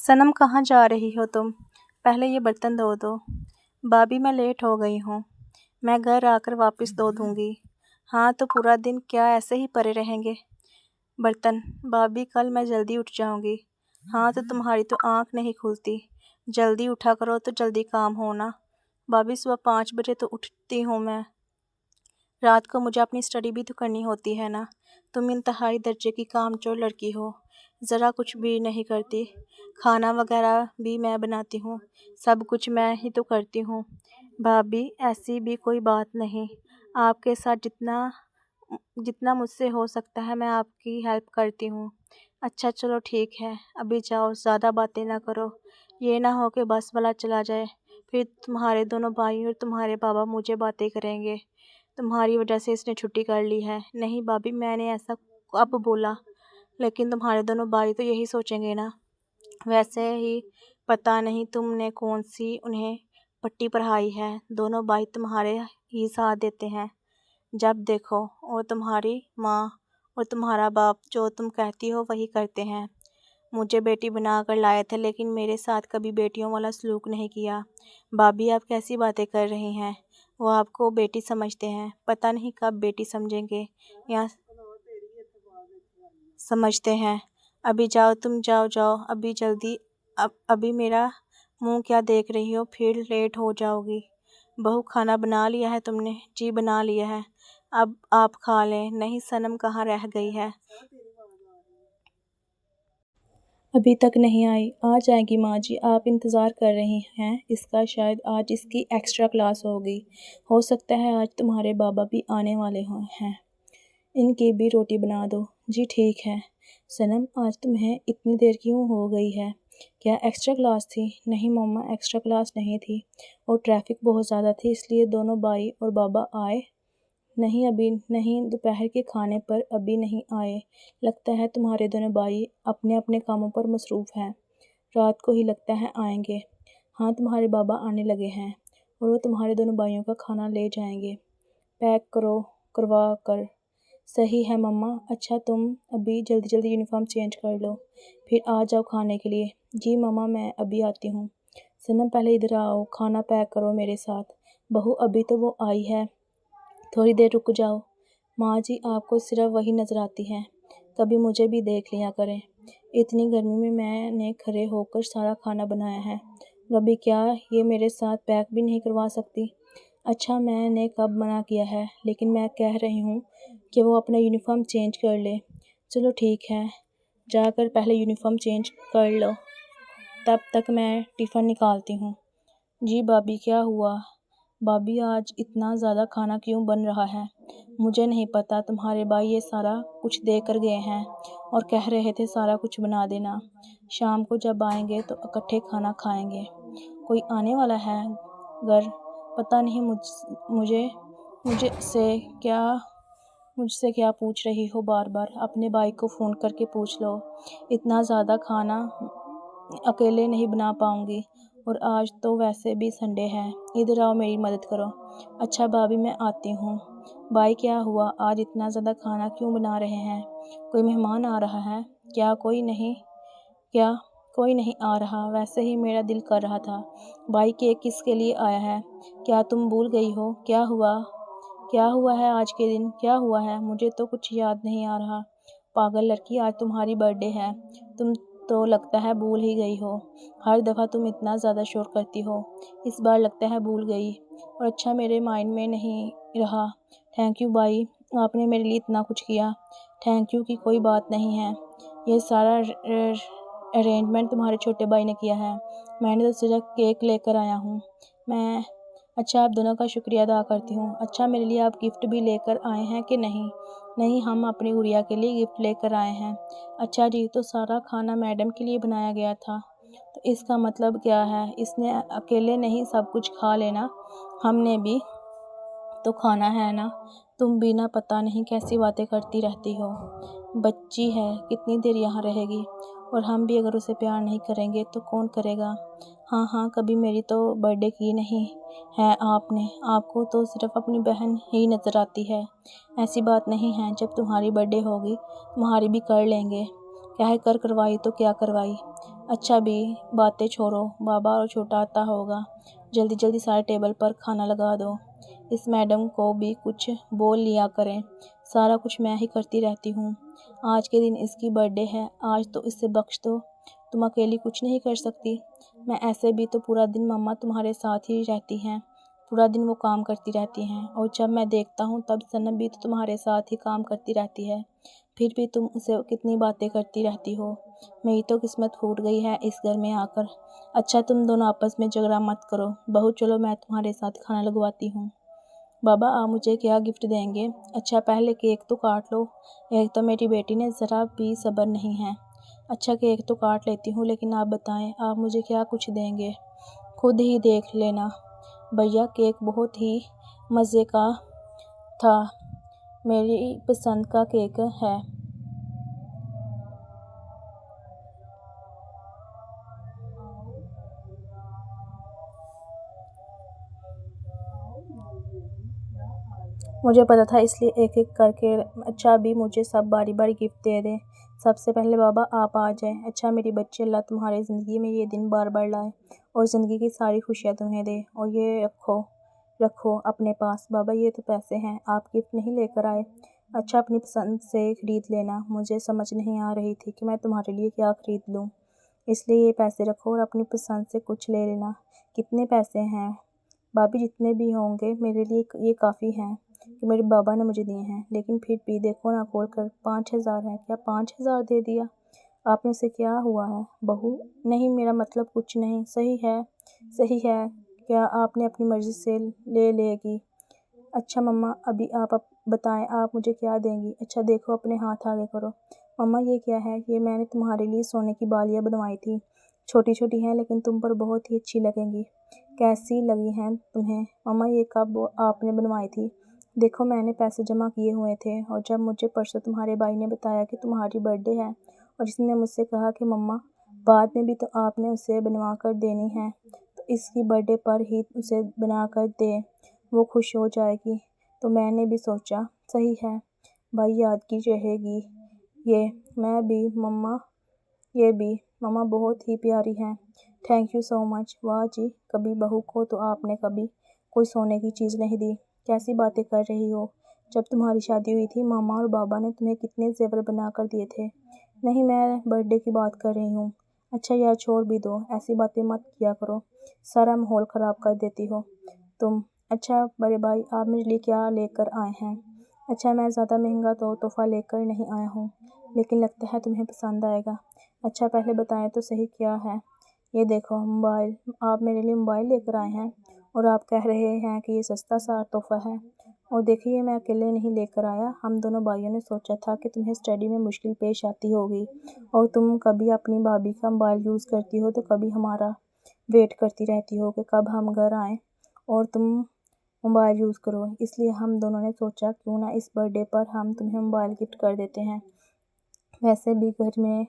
सनम कहाँ जा रही हो तुम? पहले ये बर्तन धो दो। भाभी मैं लेट हो गई हूँ। मैं घर आकर वापस धो दूँगी। हाँ तो पूरा दिन क्या ऐसे ही पड़े रहेंगे बर्तन? भाभी कल मैं जल्दी उठ जाऊँगी। हाँ तो तुम्हारी तो आँख नहीं खुलती। जल्दी उठा करो तो जल्दी काम हो ना। भाभी सुबह 5 बजे तो उठती हूँ मैं। रात को मुझे अपनी स्टडी भी तो करनी होती है ना। तुम इंतहाई दर्जे की कामचोर लड़की हो, ज़रा कुछ भी नहीं करती। खाना वगैरह भी मैं बनाती हूँ, सब कुछ मैं ही तो करती हूँ। भाभी ऐसी भी कोई बात नहीं, आपके साथ जितना जितना मुझसे हो सकता है मैं आपकी हेल्प करती हूँ। अच्छा चलो ठीक है, अभी जाओ, ज़्यादा बातें ना करो। ये ना हो कि बस वाला चला जाए, फिर तुम्हारे दोनों भाई और तुम्हारे बाबा मुझे बातें करेंगे, तुम्हारी वजह से इसने छुट्टी कर ली है। नहीं भाभी मैंने ऐसा अब बोला, लेकिन तुम्हारे दोनों भाई तो यही सोचेंगे ना। वैसे ही पता नहीं तुमने कौन सी उन्हें पट्टी पढ़ाई है, दोनों भाई तुम्हारे ही साथ देते हैं जब देखो, और तुम्हारी माँ और तुम्हारा बाप जो तुम कहती हो वही करते हैं। मुझे बेटी बना कर लाए थे लेकिन मेरे साथ कभी बेटियों वाला सलूक नहीं किया। भाभी आप कैसी बातें कर रही हैं? वो आपको बेटी समझते हैं, पता नहीं कब बेटी समझेंगे या समझते हैं। अभी जाओ तुम, जाओ जाओ अभी जल्दी। अभी मेरा मुंह क्या देख रही हो, फिर लेट हो जाओगी। बहू खाना बना लिया है तुमने? जी बना लिया है, अब आप खा लें। नहीं सनम कहाँ रह गई है? अभी तक नहीं आई, आ जाएगी माँ जी, आप इंतज़ार कर रही हैं इसका। शायद आज इसकी एक्स्ट्रा क्लास होगी, हो सकता है आज तुम्हारे बाबा भी आने वाले हैं, इनकी भी रोटी बना दो। जी ठीक है। सनम आज तुम्हें इतनी देर क्यों हो गई है? क्या एक्स्ट्रा क्लास थी? नहीं मम्मा एक्स्ट्रा क्लास नहीं थी, और ट्रैफिक बहुत ज़्यादा थी इसलिए दोनों भाई और बाबा आए नहीं अभी नहीं, दोपहर के खाने पर अभी नहीं आए। लगता है तुम्हारे दोनों भाई अपने अपने कामों पर मसरूफ़ हैं, रात को ही लगता है आएंगे। हाँ तुम्हारे बाबा आने लगे हैं और वो तुम्हारे दोनों भाइयों का खाना ले जाएंगे, पैक करो करवा कर। सही है मम्मा। अच्छा तुम अभी जल्दी जल्दी यूनिफॉर्म चेंज कर लो, फिर आ जाओ खाने के लिए। जी मम्मा मैं अभी आती हूँ। सनम पहले इधर आओ, खाना पैक करो मेरे साथ। बहू अभी तो वो आई है, थोड़ी देर रुक जाओ। माँ जी आपको सिर्फ वही नज़र आती हैं, कभी मुझे भी देख लिया करें। इतनी गर्मी में मैंने खड़े होकर सारा खाना बनाया है, अभी क्या ये मेरे साथ पैक भी नहीं करवा सकती? अच्छा मैंने कब मना किया है, लेकिन मैं कह रही हूँ कि वो अपना यूनिफॉर्म चेंज कर ले। चलो ठीक है, जाकर पहले यूनिफॉर्म चेंज कर लो, तब तक मैं टिफ़िन निकालती हूँ। जी भाभी क्या हुआ? भाभी आज इतना ज़्यादा खाना क्यों बन रहा है? मुझे नहीं पता, तुम्हारे भाई ये सारा कुछ दे कर गए हैं और कह रहे थे सारा कुछ बना देना, शाम को जब आएंगे तो इकट्ठे खाना खाएंगे। कोई आने वाला है घर? पता नहीं मुझे मुझे से क्या मुझसे क्या पूछ रही हो बार बार? अपने भाई को फ़ोन करके पूछ लो। इतना ज़्यादा खाना अकेले नहीं बना पाऊँगी, और आज तो वैसे भी संडे है। इधर आओ मेरी मदद करो। अच्छा भाभी मैं आती हूँ। भाई क्या हुआ, आज इतना ज़्यादा खाना क्यों बना रहे हैं? कोई मेहमान आ रहा है क्या? कोई नहीं आ रहा, वैसे ही मेरा दिल कर रहा था। भाई केक किसके लिए आया है? क्या तुम भूल गई हो? क्या हुआ है आज के दिन? क्या हुआ है? मुझे तो कुछ याद नहीं आ रहा। पागल लड़की, आज तुम्हारी बर्थडे है, तुम तो लगता है भूल ही गई हो। हर दफ़ा तुम इतना ज़्यादा शोर करती हो, इस बार लगता है भूल गई। और अच्छा मेरे माइंड में नहीं रहा। थैंक यू भाई, आपने मेरे लिए इतना कुछ किया। थैंक यू की कोई बात नहीं है, ये सारा अरेंजमेंट तुम्हारे छोटे भाई ने किया है, मैंने तो सिर्फ केक लेकर आया हूँ। मैं अच्छा आप दोनों का शुक्रिया अदा करती हूँ। अच्छा मेरे लिए आप गिफ्ट भी लेकर आए हैं कि नहीं? नहीं हम अपनी गुड़िया के लिए गिफ्ट लेकर आए हैं। अच्छा जी, तो सारा खाना मैडम के लिए बनाया गया था, तो इसका मतलब क्या है? इसने अकेले नहीं सब कुछ खा लेना, हमने भी तो खाना है ना। तुम भी ना पता नहीं कैसी बातें करती रहती हो। बच्ची है, कितनी देर यहाँ रहेगी, और हम भी अगर उसे प्यार नहीं करेंगे तो कौन करेगा? हाँ हाँ, कभी मेरी तो बर्थडे की नहीं है आपने, आपको तो सिर्फ अपनी बहन ही नज़र आती है। ऐसी बात नहीं है, जब तुम्हारी बर्थडे होगी तुम्हारी भी कर लेंगे। कह कर करवाई तो क्या करवाई। अच्छा भी बातें छोड़ो, बाबा और छोटा आता होगा, जल्दी जल्दी सारे टेबल पर खाना लगा दो। इस मैडम को भी कुछ बोल लिया करें, सारा कुछ मैं ही करती रहती हूँ। आज के दिन इसकी बर्थडे है, आज तो इसे बख्श दो, तुम अकेली कुछ नहीं कर सकती। मैं ऐसे भी तो पूरा दिन मम्मा तुम्हारे साथ ही रहती हैं, पूरा दिन वो काम करती रहती हैं, और जब मैं देखता हूँ तब सनम भी तो तुम्हारे साथ ही काम करती रहती है, फिर भी तुम उसे कितनी बातें करती रहती हो। मेरी तो किस्मत फूट गई है इस घर में आकर। अच्छा तुम दोनों आपस में झगड़ा मत करो, बहू चलो मैं तुम्हारे साथ खाना लगवाती हूँ। बाबा आप मुझे क्या गिफ्ट देंगे? अच्छा पहले केक तो काट लो, एक तो मेरी बेटी ने ज़रा भी सब्र नहीं है। अच्छा केक तो काट लेती हूँ, लेकिन आप बताएं आप मुझे क्या कुछ देंगे? खुद ही देख लेना। भैया केक बहुत ही मज़े का था, मेरी पसंद का केक है। मुझे पता था इसलिए एक एक करके अच्छा अभी मुझे सब बारी बारी गिफ्ट दे दें। सबसे पहले बाबा आप आ जाएं। अच्छा मेरी बच्ची अल्लाह तुम्हारी ज़िंदगी में ये दिन बार बार लाए और ज़िंदगी की सारी खुशियाँ तुम्हें दे। और ये रखो रखो अपने पास। बाबा ये तो पैसे हैं, आप गिफ्ट नहीं लेकर आए। अच्छा अपनी पसंद से ख़रीद लेना, मुझे समझ नहीं आ रही थी कि मैं तुम्हारे लिए क्या ख़रीद लूँ, इसलिए ये पैसे रखो और अपनी पसंद से कुछ ले लेना। कितने पैसे हैं भाभी? जितने भी होंगे मेरे लिए ये काफ़ी हैं कि मेरे बाबा ने मुझे दिए हैं, लेकिन फिर भी देखो ना खोल कर 5,000 है। क्या 5,000 दे दिया आपने? से क्या हुआ है बहू? नहीं मेरा मतलब कुछ नहीं। सही है सही है, क्या आपने अपनी मर्ज़ी से ले लेगी? अच्छा मम्मा अभी आप बताएं आप मुझे क्या देंगी? अच्छा देखो अपने हाथ आगे करो। मम्मा ये क्या है? ये मैंने तुम्हारे लिए सोने की बालियाँ बनवाई थी, छोटी छोटी हैं लेकिन तुम पर बहुत ही अच्छी लगेंगी। कैसी लगी हैं तुम्हें? मम्मा ये कब आपने बनवाई थी? देखो मैंने पैसे जमा किए हुए थे, और जब मुझे परसों तुम्हारे भाई ने बताया कि तुम्हारी बर्थडे है, और इसने मुझसे कहा कि मम्मा बाद में भी तो आपने उसे बनवा कर देनी है, तो इसकी बर्थडे पर ही उसे बना कर दे, वो खुश हो जाएगी। तो मैंने भी सोचा सही है भाई, याद की रहेगी ये। मैं भी मम्मा, ये भी मम्मा बहुत ही प्यारी हैं। Thank you so much. वाह जी, कभी बहू को तो आपने कभी कोई सोने की चीज़ नहीं दी। कैसी बातें कर रही हो? जब तुम्हारी शादी हुई थी मामा और बाबा ने तुम्हें कितने जेवर बना कर दिए थे। नहीं मैं बर्थडे की बात कर रही हूँ। अच्छा यार छोड़ भी दो, ऐसी बातें मत किया करो, सारा माहौल ख़राब कर देती हो तुम। अच्छा बड़े भाई आप मेरे लिए क्या लेकर आए हैं? अच्छा मैं ज़्यादा महंगा तो तोहफ़ा लेकर नहीं आया हूँ, लेकिन लगता है तुम्हें पसंद आएगा। अच्छा पहले बताएं तो सही क्या है? ये देखो मोबाइल, आप मेरे लिए मोबाइल लेकर आए हैं और आप कह रहे हैं कि ये सस्ता सा तोहफ़ा है। और देखिए मैं अकेले नहीं लेकर आया, हम दोनों भाइयों ने सोचा था कि तुम्हें स्टडी में मुश्किल पेश आती होगी, और तुम कभी अपनी भाभी का मोबाइल यूज़ करती हो तो कभी हमारा वेट करती रहती हो कि कब हम घर आएँ और तुम मोबाइल यूज़ करो। इसलिए हम दोनों ने सोचा क्यों ना इस बर्थडे पर हम तुम्हें मोबाइल गिफ्ट कर देते हैं। वैसे भी घर में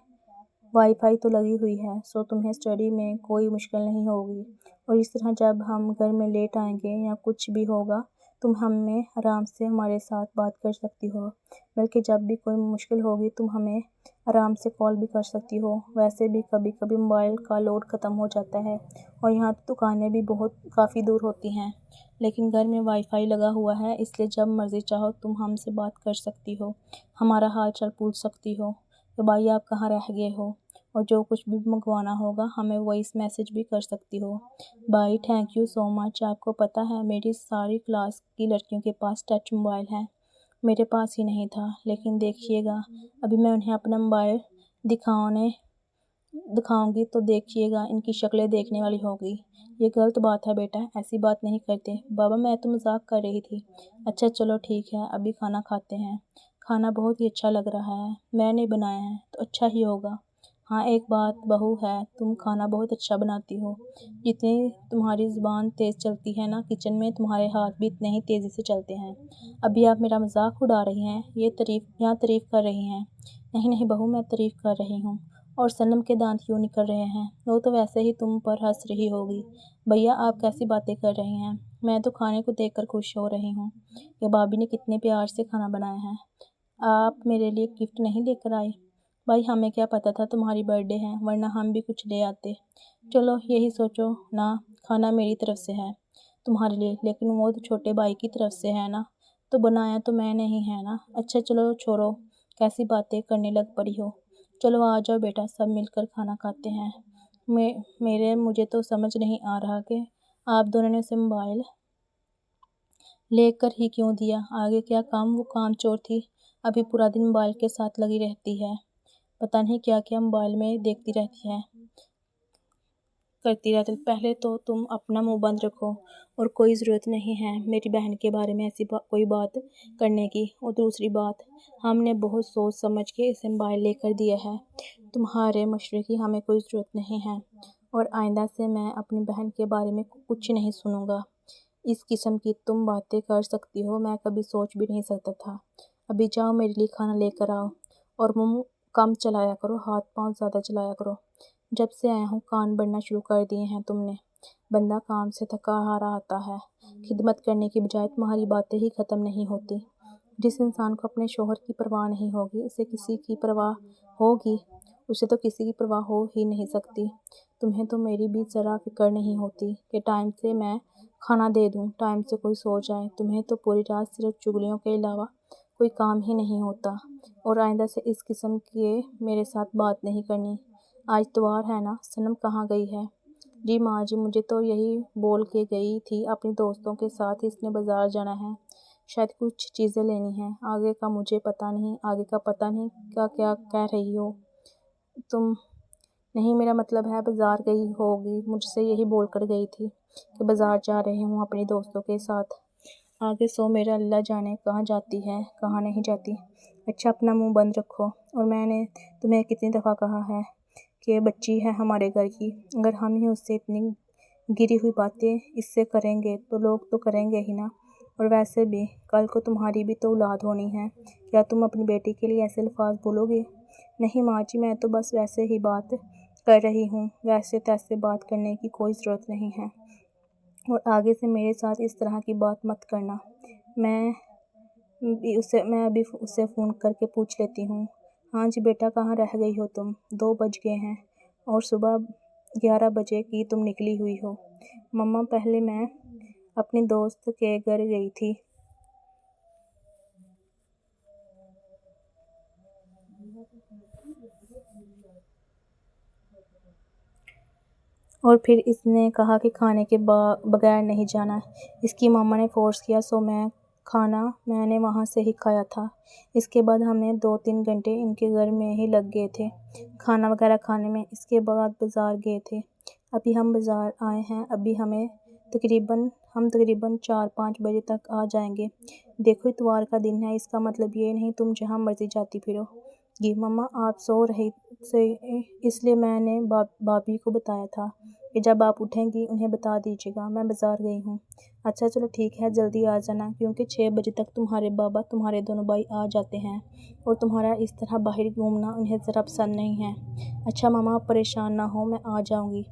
वाईफाई तो लगी हुई है, सो तुम्हें स्टडी में कोई मुश्किल नहीं होगी। और इस तरह जब हम घर में लेट आएंगे या कुछ भी होगा, तुम हमें आराम से हमारे साथ बात कर सकती हो, बल्कि जब भी कोई मुश्किल होगी तुम हमें आराम से कॉल भी कर सकती हो। वैसे भी कभी कभी मोबाइल का लोड ख़त्म हो जाता है, और यहाँ तो दुकानें भी बहुत काफ़ी दूर होती हैं, लेकिन घर में वाईफाई लगा हुआ है, इसलिए जब मर्ज़ी चाहो तुम हमसे बात कर सकती हो, हमारा हाल चाल पूछ सकती हो कि भाई आप कहाँ रह गए हो, और जो कुछ भी मंगवाना होगा हमें वॉइस मैसेज भी कर सकती हो। भाई थैंक यू सो मच। आपको पता है मेरी सारी क्लास की लड़कियों के पास टच मोबाइल है, मेरे पास ही नहीं था, लेकिन देखिएगा अभी मैं उन्हें अपना मोबाइल दिखाऊंगी तो देखिएगा इनकी शक्लें देखने वाली होगी। ये गलत बात है बेटा, ऐसी बात नहीं करते। बाबा मैं तो मजाक कर रही थी। अच्छा चलो ठीक है, अभी खाना खाते हैं। खाना बहुत ही अच्छा लग रहा है, मैंने बनाया है तो अच्छा ही होगा। हाँ एक बात बहू है, तुम खाना बहुत अच्छा बनाती हो। जितनी तुम्हारी ज़ुबान तेज़ चलती है ना किचन में, तुम्हारे हाथ भी इतने ही तेज़ी से चलते हैं। अभी आप मेरा मजाक उड़ा रही हैं, यहाँ तारीफ़ कर रही हैं? नहीं नहीं बहू मैं तारीफ़ कर रही हूँ। और सनम के दांत क्यों निकल रहे हैं? वो तो वैसे ही तुम पर हंस रही होगी। भैया आप कैसी बातें कर रही हैं? मैं तो खाने को देखकर खुश हो रही हूँ कि भाभी ने कितने प्यार से खाना बनाया है। आप मेरे लिए गिफ्ट नहीं लेकर आए? भाई हमें क्या पता था तुम्हारी बर्थडे है, वरना हम भी कुछ ले आते। चलो यही सोचो ना, खाना मेरी तरफ से है तुम्हारे लिए, लेकिन वो तो छोटे भाई की तरफ से है ना, तो बनाया तो मैंने ही है ना। अच्छा चलो छोड़ो, कैसी बातें करने लग पड़ी हो। चलो आ जाओ बेटा, सब मिलकर खाना खाते हैं। मुझे तो समझ नहीं आ रहा कि आप दोनों ने उसे मोबाइल लेकर ही क्यों दिया। आगे क्या काम, वो काम चोर थी, अभी पूरा दिन मोबाइल के साथ लगी रहती है, पता नहीं क्या क्या मोबाइल में देखती रहती है, करती रहती। पहले तो तुम अपना मुंह बंद रखो, और कोई ज़रूरत नहीं है मेरी बहन के बारे में ऐसी कोई बात करने की। और दूसरी बात, हमने बहुत सोच समझ के इसे मोबाइल लेकर दिया है, तुम्हारे मशवरे की हमें कोई ज़रूरत नहीं है। और आइंदा से मैं अपनी बहन के बारे में कुछ नहीं सुनूंगा। इस किस्म की तुम बातें कर सकती हो, मैं कभी सोच भी नहीं सकता था। अभी जाओ मेरे लिए खाना लेकर आओ, और मुंह कम चलाया करो, हाथ पांव ज़्यादा चलाया करो। जब से आया हूँ कान बढ़ना शुरू कर दिए हैं तुमने। बंदा काम से थका हारा आता है, खिदमत करने की बजाय तुम्हारी बातें ही ख़त्म नहीं होती। जिस इंसान को अपने शोहर की परवाह नहीं होगी, उसे किसी की परवाह होगी? उसे तो किसी की परवाह हो ही नहीं सकती। तुम्हें तो मेरी भी ज़रा फिक्र नहीं होती कि टाइम से मैं खाना दे दूँ, टाइम से कोई सो जाए। तुम्हें तो पूरी रात सिर्फ चुगलियों के अलावा कोई काम ही नहीं होता। और आइंदा से इस किस्म के मेरे साथ बात नहीं करनी। आज इतवार है ना, सनम कहाँ गई है? जी माँ जी, मुझे तो यही बोल के गई थी अपने दोस्तों के साथ इसने बाज़ार जाना है, शायद कुछ चीज़ें लेनी हैं। आगे का मुझे पता नहीं, आगे का पता नहीं क्या क्या कह रही हो तुम। नहीं, मेरा मतलब है बाज़ार गई होगी, मुझसे यही बोल कर गई थी कि बाज़ार जा रही हूँ अपने दोस्तों के साथ। आगे सो मेरा अल्लाह जाने कहाँ जाती है, कहाँ नहीं जाती। अच्छा अपना मुंह बंद रखो। और मैंने तुम्हें कितनी दफ़ा कहा है कि बच्ची है हमारे घर की, अगर हम ही उससे इतनी गिरी हुई बातें इससे करेंगे तो लोग तो करेंगे ही ना। और वैसे भी कल को तुम्हारी भी तो औलाद होनी है, क्या तुम अपनी बेटी के लिए ऐसे अल्फाज बोलोगे? नहीं माँ जी, मैं तो बस वैसे ही बात कर रही हूँ, वैसे तैसे बात करने की कोई ज़रूरत नहीं है। और आगे से मेरे साथ इस तरह की बात मत करना। मैं मैं अभी उससे फ़ोन करके पूछ लेती हूँ। हाँ जी बेटा, कहाँ रह गई हो तुम? 2 बज गए हैं और सुबह 11 बजे की तुम निकली हुई हो। मम्मा पहले मैं अपनी दोस्त के घर गई थी, और फिर इसने कहा कि खाने के बगैर नहीं जाना। इसकी मामा ने फ़ोर्स किया, सो खाना मैंने वहाँ से ही खाया था। इसके बाद हमें 2-3 घंटे इनके घर में ही लग गए थे खाना वगैरह खाने में। इसके बाद बाज़ार गए थे, अभी हम बाज़ार आए हैं। अभी हम तकरीबन 4-5 बजे तक आ जाएंगे। देखो इतवार का दिन है, इसका मतलब ये नहीं तुम जहाँ मर्ज़ी जाती फिरो। जी मम्मा, आप सो रही से इसलिए मैंने भाभी को बताया था कि जब आप उठेंगी उन्हें बता दीजिएगा मैं बाज़ार गई हूँ। अच्छा चलो ठीक है, जल्दी आ जाना, क्योंकि 6 बजे तक तुम्हारे बाबा तुम्हारे दोनों भाई आ जाते हैं, और तुम्हारा इस तरह बाहर घूमना उन्हें ज़रा पसंद नहीं है। अच्छा मामा, आप परेशान ना हो, मैं आ जाऊँगी,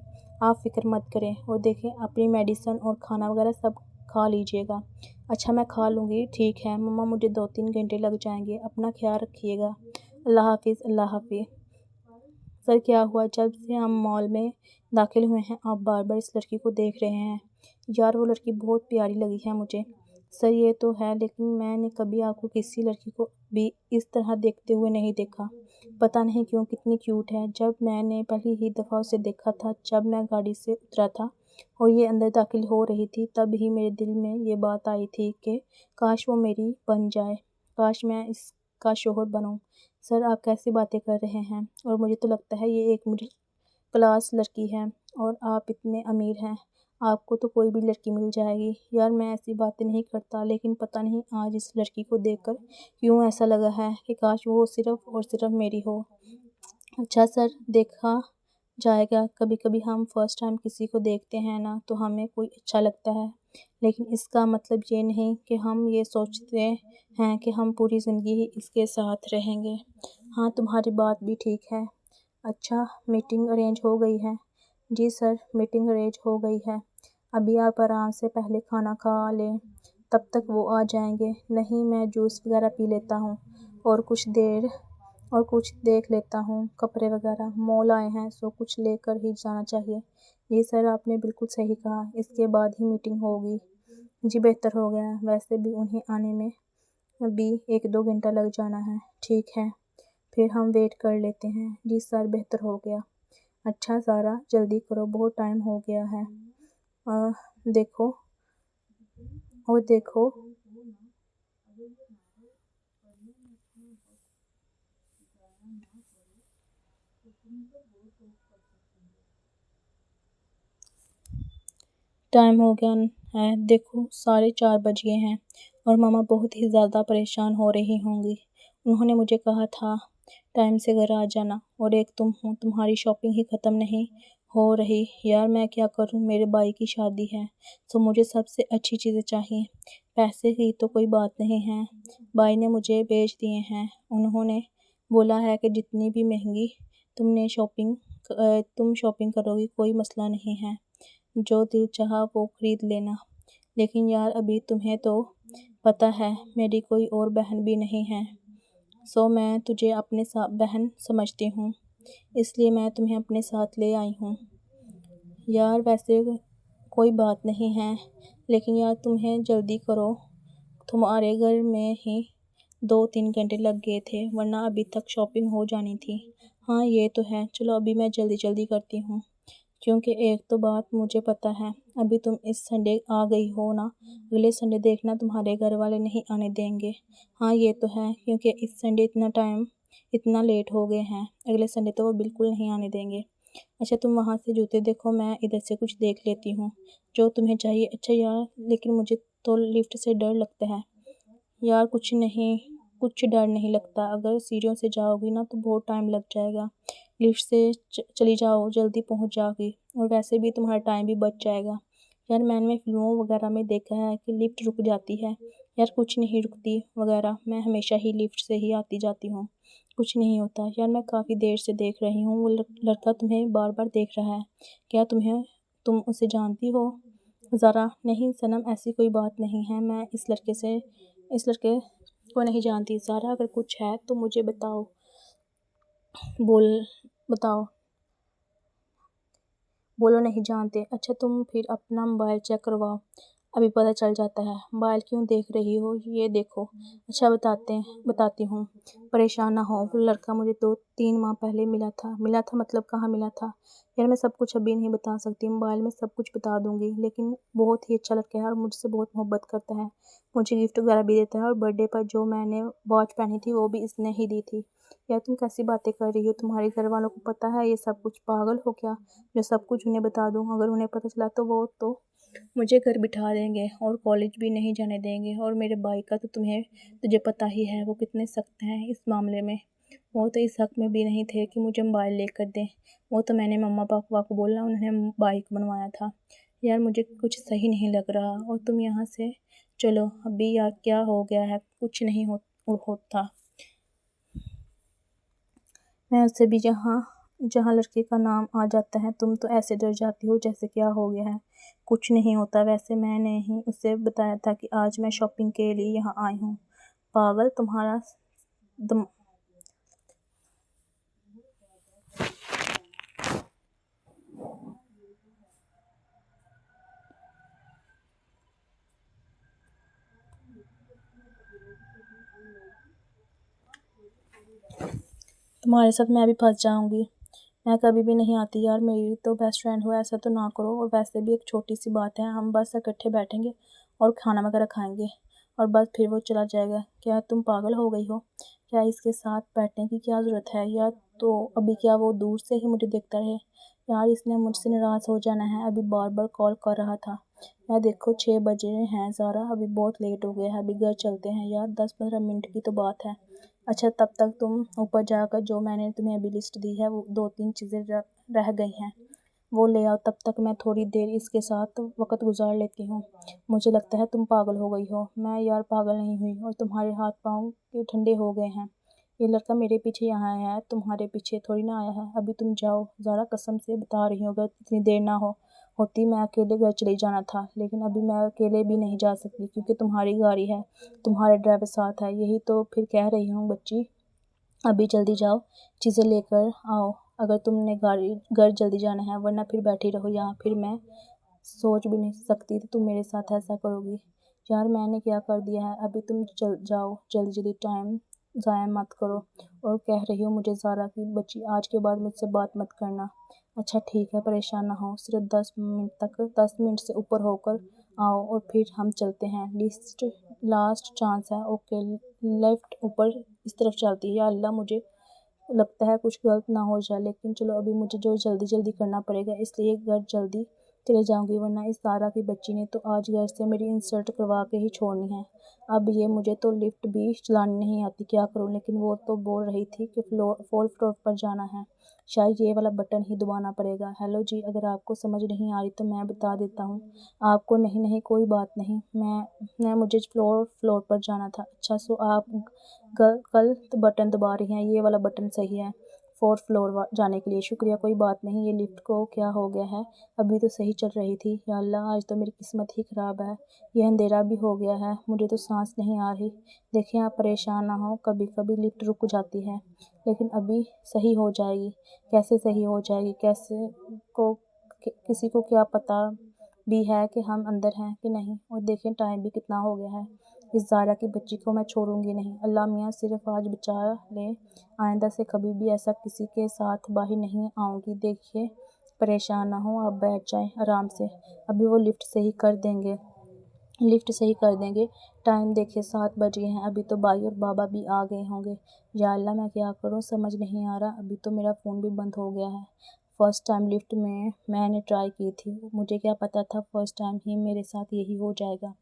आप फ़िक्र मत करें। और देखें अपनी मेडिसिन और खाना वगैरह सब खा लीजिएगा। अच्छा मैं खा लूँगी, ठीक है मम्मा, मुझे 2-3 घंटे लग जाएंगे, अपना ख्याल रखिएगा। अल्लाह हाफिज़, अल्लाह हाफिज़। सर क्या हुआ, जब से हम मॉल में दाखिल हुए हैं आप बार बार इस लड़की को देख रहे हैं? यार वो लड़की बहुत प्यारी लगी है मुझे। सर ये तो है, लेकिन मैंने कभी आपको किसी लड़की को भी इस तरह देखते हुए नहीं देखा। पता नहीं क्यों, कितनी क्यूट है। जब मैंने पहली ही दफ़ा उसे देखा था, जब मैं गाड़ी से उतरा था और ये अंदर दाखिल हो रही थी, तब ही मेरे दिल में ये बात आई थी कि काश वो मेरी बन जाए, काश मैं इसका शोहर बनूं। सर आप कैसी बातें कर रहे हैं? और मुझे तो लगता है ये एक मिडिल क्लास लड़की है, और आप इतने अमीर हैं, आपको तो कोई भी लड़की मिल जाएगी। यार मैं ऐसी बातें नहीं करता, लेकिन पता नहीं आज इस लड़की को देखकर क्यों ऐसा लगा है कि काश वो सिर्फ़ और सिर्फ़ मेरी हो। अच्छा सर, देखा जाएगा, कभी कभी हम फर्स्ट टाइम किसी को देखते हैं ना तो हमें कोई अच्छा लगता है, लेकिन इसका मतलब ये नहीं कि हम ये सोचते हैं कि हम पूरी ज़िंदगी ही इसके साथ रहेंगे। हाँ तुम्हारी बात भी ठीक है। अच्छा मीटिंग अरेंज हो गई है? जी सर, मीटिंग अरेंज हो गई है। अभी आप आराम से पहले खाना खा लें, तब तक वो आ जाएंगे। नहीं मैं जूस वगैरह पी लेता हूँ और कुछ देर اور کچھ دیکھ لیتا ہوں، کپڑے وغیرہ مال آئے ہیں سو کچھ لے کر ہی جانا چاہیے۔ جی سر آپ نے بالکل صحیح کہا، اس کے بعد ہی میٹنگ ہوگی۔ جی بہتر ہو گیا، ویسے بھی انہیں آنے میں ابھی 1-2 گھنٹہ لگ جانا ہے۔ ٹھیک ہے پھر ہم ویٹ کر لیتے ہیں۔ جی سر بہتر ہو گیا۔ اچھا زارا جلدی کرو، بہت ٹائم ہو گیا ہے۔ دیکھو ٹائم ہو گیا ہے، دیکھو 4:30 بج گئے ہیں اور ماما بہت ہی زیادہ پریشان ہو رہی ہوں گی۔ انہوں نے مجھے کہا تھا ٹائم سے گھر آ جانا، اور ایک تم ہو، تمہاری شاپنگ ہی ختم نہیں ہو رہی۔ یار میں کیا کروں، میرے بھائی کی شادی ہے تو مجھے سب سے اچھی چیزیں چاہیے۔ پیسے کی تو کوئی بات نہیں ہے، بھائی نے مجھے بھیج دیے ہیں۔ انہوں نے بولا ہے کہ جتنی بھی مہنگی تم شاپنگ کرو گی کوئی مسئلہ نہیں ہے، جو دل چاہا وہ خرید لینا۔ لیکن یار ابھی تمہیں تو پتہ ہے میری کوئی اور بہن بھی نہیں ہے، سو میں تجھے اپنے بہن سمجھتی ہوں، اس لیے میں تمہیں اپنے ساتھ لے آئی ہوں۔ یار ویسے کوئی بات نہیں ہے، لیکن یار تمہیں جلدی کرو، تمہارے گھر میں ہی 2-3 گھنٹے لگ گئے تھے ورنہ ابھی تک شاپنگ ہو جانی تھی۔ ہاں یہ تو ہے، چلو ابھی میں جلدی کرتی ہوں، کیونکہ ایک تو بات مجھے پتہ ہے، ابھی تم اس سنڈے آ گئی ہو نا، اگلے سنڈے دیکھنا تمہارے گھر والے نہیں آنے دیں گے۔ ہاں یہ تو ہے، کیونکہ اس سنڈے اتنا لیٹ ہو گئے ہیں، اگلے سنڈے تو وہ بالکل نہیں آنے دیں گے۔ اچھا تم وہاں سے جوتے دیکھو، میں ادھر سے کچھ دیکھ لیتی ہوں جو تمہیں چاہیے۔ اچھا یار لیکن مجھے تو لفٹ سے ڈر لگتا ہے۔ یار کچھ ڈر نہیں لگتا، اگر سیڑھیوں سے جاؤ گی نا تو بہت ٹائم لگ جائے گا، لفٹ سے چلی جاؤ جلدی پہنچ جاؤ گی، اور ویسے بھی تمہارا ٹائم بھی بچ جائے گا۔ یار میں نے فلموں وغیرہ میں دیکھا ہے کہ لفٹ رک جاتی ہے، یار کچھ نہیں رکتی وغیرہ، میں ہمیشہ ہی لفٹ سے ہی آتی جاتی ہوں، کچھ نہیں ہوتا۔ یار میں کافی دیر سے دیکھ رہی ہوں، وہ لڑکا تمہیں بار بار دیکھ رہا ہے، کیا تم اسے جانتی ہو؟ ذرا نہیں صنم، ایسی کوئی بات نہیں ہے، میں اس لڑکے کو نہیں جانتی۔ ذرا اگر کچھ ہے تو مجھے بتاؤ۔ بولو نہیں جانتے، اچھا تم پھر اپنا موبائل چیک کرواؤ، ابھی پتہ چل جاتا ہے۔ موبائل کیوں دیکھ رہی ہو، یہ دیکھو۔ اچھا بتاتی ہوں، پریشان نہ ہو، وہ لڑکا مجھے 2-3 ماہ پہلے ملا تھا مطلب کہاں ملا تھا؟ یار میں سب کچھ ابھی نہیں بتا سکتی، موبائل میں سب کچھ بتا دوں گی، لیکن بہت ہی اچھا لڑکا ہے اور مجھ سے بہت محبت کرتا ہے، مجھے گفٹ وغیرہ بھی دیتا ہے، اور برتھ ڈے پر جو میں نے واچ پہنی تھی وہ بھی اس نے ہی دی تھی۔ یار تم کیسی باتیں کر رہی ہو، تمہارے گھر والوں کو پتہ ہے یہ سب کچھ؟ پاگل ہو کیا جو سب کچھ انہیں بتا دوں؟ اگر انہیں پتہ چلا تو وہ تو مجھے گھر بٹھا دیں گے اور کالج بھی نہیں جانے دیں گے، اور میرے بھائی کا تو تجھے پتہ ہی ہے وہ کتنے سخت ہیں اس معاملے میں، وہ تو اس حق میں بھی نہیں تھے کہ مجھے موبائل لے کر دیں، وہ تو میں نے مما پاپا کو بولا، انہوں نے بائک بنوایا تھا۔ یار مجھے کچھ صحیح نہیں لگ رہا، اور تم یہاں سے چلو ابھی، یار کیا ہو گیا ہے؟ کچھ نہیں ہوتا، میں اس سے بھی جہاں لڑکے کا نام آ جاتا ہے تم تو ایسے ڈر جاتی ہو جیسے کیا ہو گیا ہے۔ کچھ نہیں ہوتا، ویسے میں نے ہی اسے بتایا تھا کہ آج میں شاپنگ کے لیے یہاں آئی ہوں۔ پاگل تمہارا تمہارے ساتھ میں بھی پھنس جاؤں گی، میں کبھی بھی نہیں آتی۔ یار میری تو بیسٹ فرینڈ ہو، ایسا تو نہ کرو، اور ویسے بھی ایک چھوٹی سی بات ہے، ہم بس اکٹھے بیٹھیں گے اور کھانا وغیرہ کھائیں گے اور بس پھر وہ چلا جائے گا۔ کیا تم پاگل ہو گئی ہو؟ کیا اس کے ساتھ بیٹھنے کی کیا ضرورت ہے؟ یا تو ابھی کیا وہ دور سے ہی مجھے دیکھتا رہے؟ یار اس نے مجھ سے ناراض ہو جانا ہے، ابھی بار بار کال کر رہا تھا۔ یار دیکھو 6 بجے ہیں زارا، ابھی بہت لیٹ ہو گیا ہے، ابھی گھر چلتے ہیں یار، 10-15 منٹ کی تو بات ہے۔ اچھا تب تک تم اوپر جا کر جو میں نے تمہیں ابھی لسٹ دی ہے وہ 2-3 چیزیں رہ گئی ہیں وہ لے آؤ، تب تک میں تھوڑی دیر اس کے ساتھ وقت گزار لیتی ہوں۔ مجھے لگتا ہے تم پاگل ہو گئی ہو۔ میں یار پاگل نہیں ہوئی، اور تمہارے ہاتھ پاؤں کے ٹھنڈے ہو گئے ہیں، یہ لڑکا میرے پیچھے یہاں آیا ہے، تمہارے پیچھے تھوڑی نہ آیا ہے۔ ابھی تم جاؤ ذرا، قسم سے بتا رہی ہوں، اگر اتنی دیر نہ ہوتی میں اکیلے گھر چلی جانا تھا، لیکن ابھی میں اکیلے بھی نہیں جا سکتی کیونکہ تمہاری گاڑی ہے، تمہارا ڈرائیور ساتھ ہے، یہی تو پھر کہہ رہی ہوں بچی، अभी जल्दी जाओ, चीज़ें लेकर आओ। अगर तुमने घर जल्दी जाना है, वरना फिर बैठी रहो यहाँ। फिर मैं सोच भी नहीं सकती थी तुम मेरे साथ ऐसा करोगी। यार मैंने क्या कर दिया है, अभी तुम जाओ जल्दी जल्दी, टाइम ज़ाया मत करो। और कह रही हो मुझे ज़ारा की बच्ची, आज के बाद मुझसे बात मत करना। अच्छा ठीक है, परेशान ना हो, सिर्फ 10 मिनट से ऊपर होकर आओ और फिर हम चलते हैं। लास्ट चांस है, ओके। लेफ्ट ऊपर इस तरफ चलती है। या अल्लाह, मुझे लगता है कुछ गलत ना हो जाए, लेकिन चलो अभी मुझे जो जल्दी जल्दी करना पड़ेगा, इसलिए घर जल्दी चले जाऊंगी, वरना इस सारा की बच्ची ने तो आज घर से मेरी इंसल्ट करवा के ही छोड़नी है। अब ये मुझे तो लिफ्ट भी चलानी नहीं आती, क्या करूं। लेकिन वो तो बोल रही थी कि फोर्थ फ्लोर पर जाना है, शायद ये वाला बटन ही दबाना पड़ेगा। हेलो जी, अगर आपको समझ नहीं आ रही तो मैं बता देता हूँ आपको। नहीं नहीं, कोई बात नहीं, मुझे फ्लोर पर जाना था। अच्छा, सो आप कल तो बटन दबा रही हैं, ये वाला बटन सही है फोर्थ फ्लोर जाने के लिए। शुक्रिया, कोई बात नहीं। ये लिफ्ट को क्या हो गया है, अभी तो सही चल रही थी। या अल्लाह, आज तो मेरी किस्मत ही ख़राब है, ये अंधेरा भी हो गया है, मुझे तो सांस नहीं आ रही। देखिए आप परेशान ना हो, कभी कभी लिफ्ट रुक जाती है, लेकिन अभी सही हो जाएगी। कैसे सही हो जाएगी, किसी को क्या पता भी है कि हम अंदर हैं कि नहीं। और देखें टाइम भी कितना हो गया है, इस ज़ारा की बच्ची को मैं छोड़ूंगी नहीं। अल्लाह मियाँ सिर्फ आज बचा ले, आइंदा से कभी भी ऐसा किसी के साथ बाहर नहीं आऊँगी। देखिए परेशान ना हो, आप बैठ जाएं आराम से, अभी वो लिफ्ट सही कर देंगे। टाइम देखिए 7 बज गए हैं, अभी तो भाई और बाबा भी आ गए होंगे। या अल्लाह, मैं क्या करूं, समझ नहीं आ रहा। अभी तो मेरा फ़ोन भी बंद हो गया है। फर्स्ट टाइम लिफ्ट में मैंने ट्राई की थी, मुझे क्या पता था फर्स्ट टाइम ही मेरे साथ यही हो जाएगा।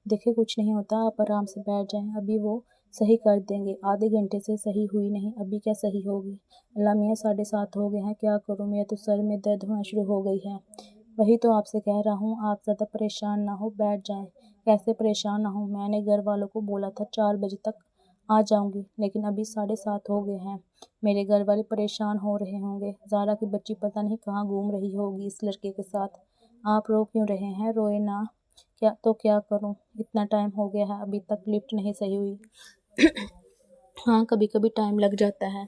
देखिए कुछ नहीं होता, आप आराम से बैठ जाएं, अभी वो सही कर देंगे। आधे घंटे से सही हुई नहीं, अभी क्या सही होगी। अल्लाह मियाँ 7:30 हो गए हैं, क्या करूँ, मेरे तो सर में दर्द होना शुरू हो गई है। वही तो आपसे कह रहा हूँ, आप ज़्यादा परेशान ना हो, बैठ जाएं। कैसे परेशान ना हूँ, मैंने घर वालों को बोला था 4 बजे तक आ जाऊंगी, लेकिन अभी 7:30 हो गए हैं। मेरे घर वाले परेशान हो रहे होंगे, ज़ारा की बच्ची पता नहीं कहाँ घूम रही होगी इस लड़के के साथ। आप रो क्यों रहे हैं, रोए ना। क्या करूं, इतना टाइम हो गया है, अभी तक लिफ्ट नहीं सही हुई। हाँ, कभी कभी टाइम लग जाता है।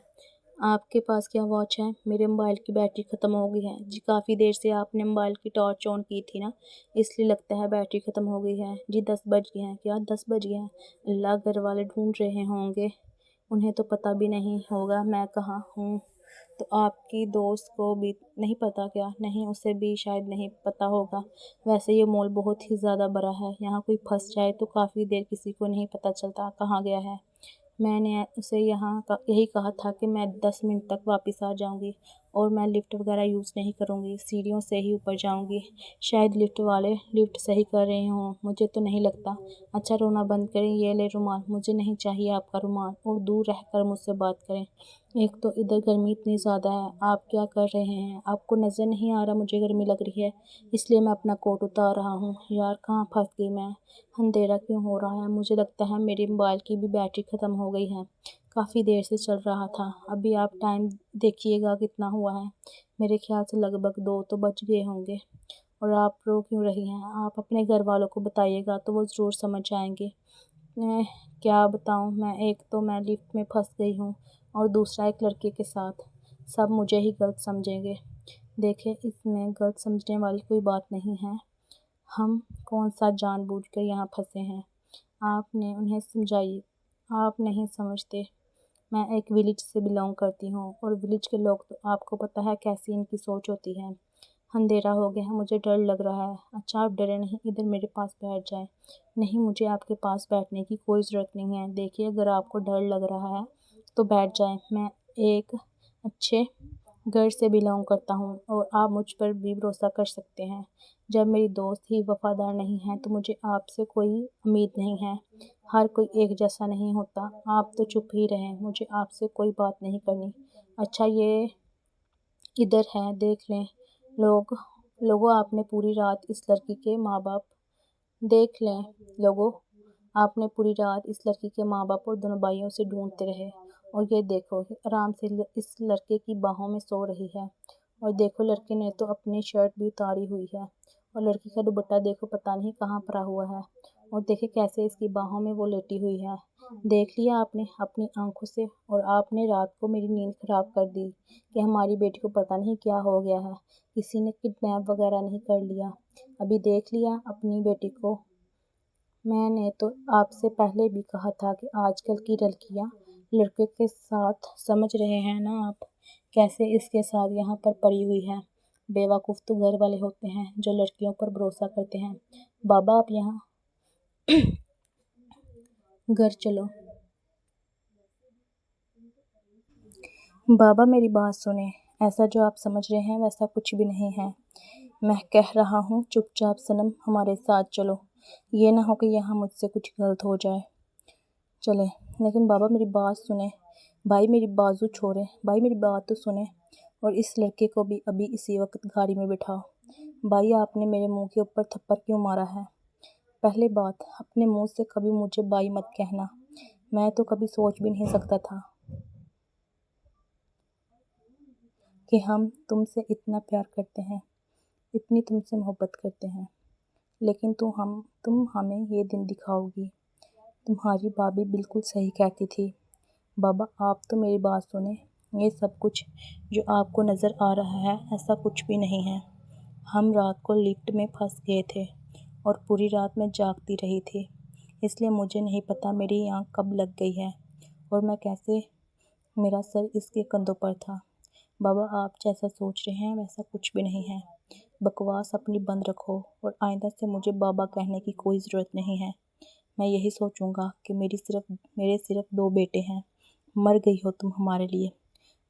आपके पास क्या वॉच है, मेरे मोबाइल की बैटरी ख़त्म हो गई है जी। काफ़ी देर से आपने मोबाइल की टॉर्च ऑन की थी ना, इसलिए लगता है बैटरी ख़त्म हो गई है जी। 10 बज गए हैं, क्या 10 बज गए हैं। अल्लाह, घर वाले ढूंढ रहे होंगे, उन्हें तो पता भी नहीं होगा मैं कहाँ हूँ। तो आपकी दोस्त को भी नहीं पता क्या, नहीं उसे भी शायद नहीं पता होगा। वैसे ये मॉल बहुत ही ज़्यादा बड़ा है, यहाँ कोई फंस जाए तो काफ़ी देर किसी को नहीं पता चलता कहाँ गया है। मैंने उसे यही कहा था कि मैं 10 मिनट तक वापस आ जाऊंगी, और मैं लिफ्ट वगैरह यूज़ नहीं करूंगी, सीढ़ियों से ही ऊपर जाऊंगी। शायद लिफ्ट वाले लिफ्ट सही कर रहे हों, मुझे तो नहीं लगता। अच्छा रोना बंद करें, ये ले रुमाल, मुझे नहीं चाहिए आपका रुमाल, और दूर रहकर मुझसे बात करें। एक तो इधर गर्मी इतनी ज़्यादा है, आप क्या कर रहे हैं, आपको नज़र नहीं आ रहा मुझे गर्मी लग रही है, इसलिए मैं अपना कोट उतार रहा हूँ। यार कहाँ फंस गई मैं, अंधेरा क्यों हो रहा है, मुझे लगता है मेरे मोबाइल की भी बैटरी ख़त्म हो गई है, काफ़ी देर से चल रहा था। अभी आप टाइम देखिएगा कितना हुआ है, मेरे ख्याल से लगभग 2 तो बज गए होंगे। और आप रो क्यों रही हैं, आप अपने घर वालों को बताइएगा तो वो ज़रूर समझ जाएंगे। मैं क्या बताऊं, एक तो मैं लिफ्ट में फंस गई हूँ, और दूसरा एक लड़के के साथ, सब मुझे ही गलत समझेंगे। देखें, इसमें गलत समझने वाली कोई बात नहीं है, हम कौन सा जानबूझकर यहाँ फंसे हैं। आपने उन्हें समझाइए, आप नहीं समझते। मैं एक विलेज से बिलोंग करती हूँ, और विलेज के लोग तो आपको पता है कैसी इनकी सोच होती है। अंधेरा हो गया है, मुझे डर लग रहा है। अच्छा आप डरे नहीं, इधर मेरे पास बैठ जाए। नहीं, मुझे आपके पास बैठने की कोई ज़रूरत नहीं है। देखिए अगर आपको डर लग रहा है तो बैठ जाए, मैं एक अच्छे घर से बिलोंग करता हूँ, और आप मुझ पर भी भरोसा कर सकते हैं। जब मेरी दोस्त ही वफ़ादार नहीं है तो मुझे आपसे कोई उम्मीद नहीं है। हर कोई एक जैसा नहीं होता। आप तो चुप ही रहें, मुझे आपसे कोई बात नहीं करनी। अच्छा ये इधर है, देख लें। लोगों आपने पूरी रात इस लड़की के माँ बाप देख लें लोगों आपने पूरी रात इस लड़की के माँ बाप और दोनों भाइयों से ढूंढते रहे, और ये देखो आराम से इस लड़के की बाहों में सो रही है। और देखो लड़के ने तो अपनी शर्ट भी उतारी हुई है, और लड़की का दुपट्टा देखो पता नहीं कहाँ पड़ा हुआ है। اور دیکھیں کیسے اس کی باہوں میں وہ لیٹی ہوئی ہے۔ دیکھ لیا آپ نے اپنی آنکھوں سے، اور آپ نے رات کو میری نیند خراب کر دی کہ ہماری بیٹی کو پتہ نہیں کیا ہو گیا ہے، کسی نے کڈنیپ وغیرہ نہیں کر لیا۔ ابھی دیکھ لیا اپنی بیٹی کو۔ میں نے تو آپ سے پہلے بھی کہا تھا کہ آج کل کی لڑکیاں لڑکے کے ساتھ، سمجھ رہے ہیں نا آپ، کیسے اس کے ساتھ یہاں پر پڑی ہوئی ہے۔ بیوقوف تو گھر والے ہوتے ہیں جو لڑکیوں پر بھروسہ کرتے ہیں۔ بابا آپ یہاں گھر چلو۔ بابا میری بات سنیں، ایسا جو آپ سمجھ رہے ہیں ویسا کچھ بھی نہیں ہے۔ میں کہہ رہا ہوں چپ چاپ صنم ہمارے ساتھ چلو، یہ نہ ہو کہ یہاں مجھ سے کچھ غلط ہو جائے۔ چلے لیکن بابا میری بات سنیں۔ بھائی میری بازو چھوڑیں، بھائی میری بات تو سنیں، اور اس لڑکے کو بھی ابھی اسی وقت گاڑی میں بٹھاؤ۔ بھائی آپ نے میرے منہ کے اوپر تھپڑ کیوں مارا ہے؟ پہلے بات، اپنے منہ سے کبھی مجھے بھائی مت کہنا، میں تو کبھی سوچ بھی نہیں سکتا تھا کہ ہم تم سے اتنا پیار کرتے ہیں، اتنی تم سے محبت کرتے ہیں، لیکن تم ہمیں یہ دن دکھاؤ گی۔ تمہاری بھابھی بالکل صحیح کہتی تھی۔ بابا آپ تو میری بات سنیں، یہ سب کچھ جو آپ کو نظر آ رہا ہے ایسا کچھ بھی نہیں ہے۔ ہم رات کو لفٹ میں پھنس گئے تھے اور پوری رات میں جاگتی رہی تھی، اس لیے مجھے نہیں پتا میری آنکھ کب لگ گئی ہے اور میں کیسے، میرا سر اس کے کندھوں پر تھا۔ بابا آپ جیسا سوچ رہے ہیں ویسا کچھ بھی نہیں ہے۔ بکواس اپنی بند رکھو اور آئندہ سے مجھے بابا کہنے کی کوئی ضرورت نہیں ہے۔ میں یہی سوچوں گا کہ میرے صرف 2 بیٹے ہیں، مر گئی ہو تم ہمارے لیے۔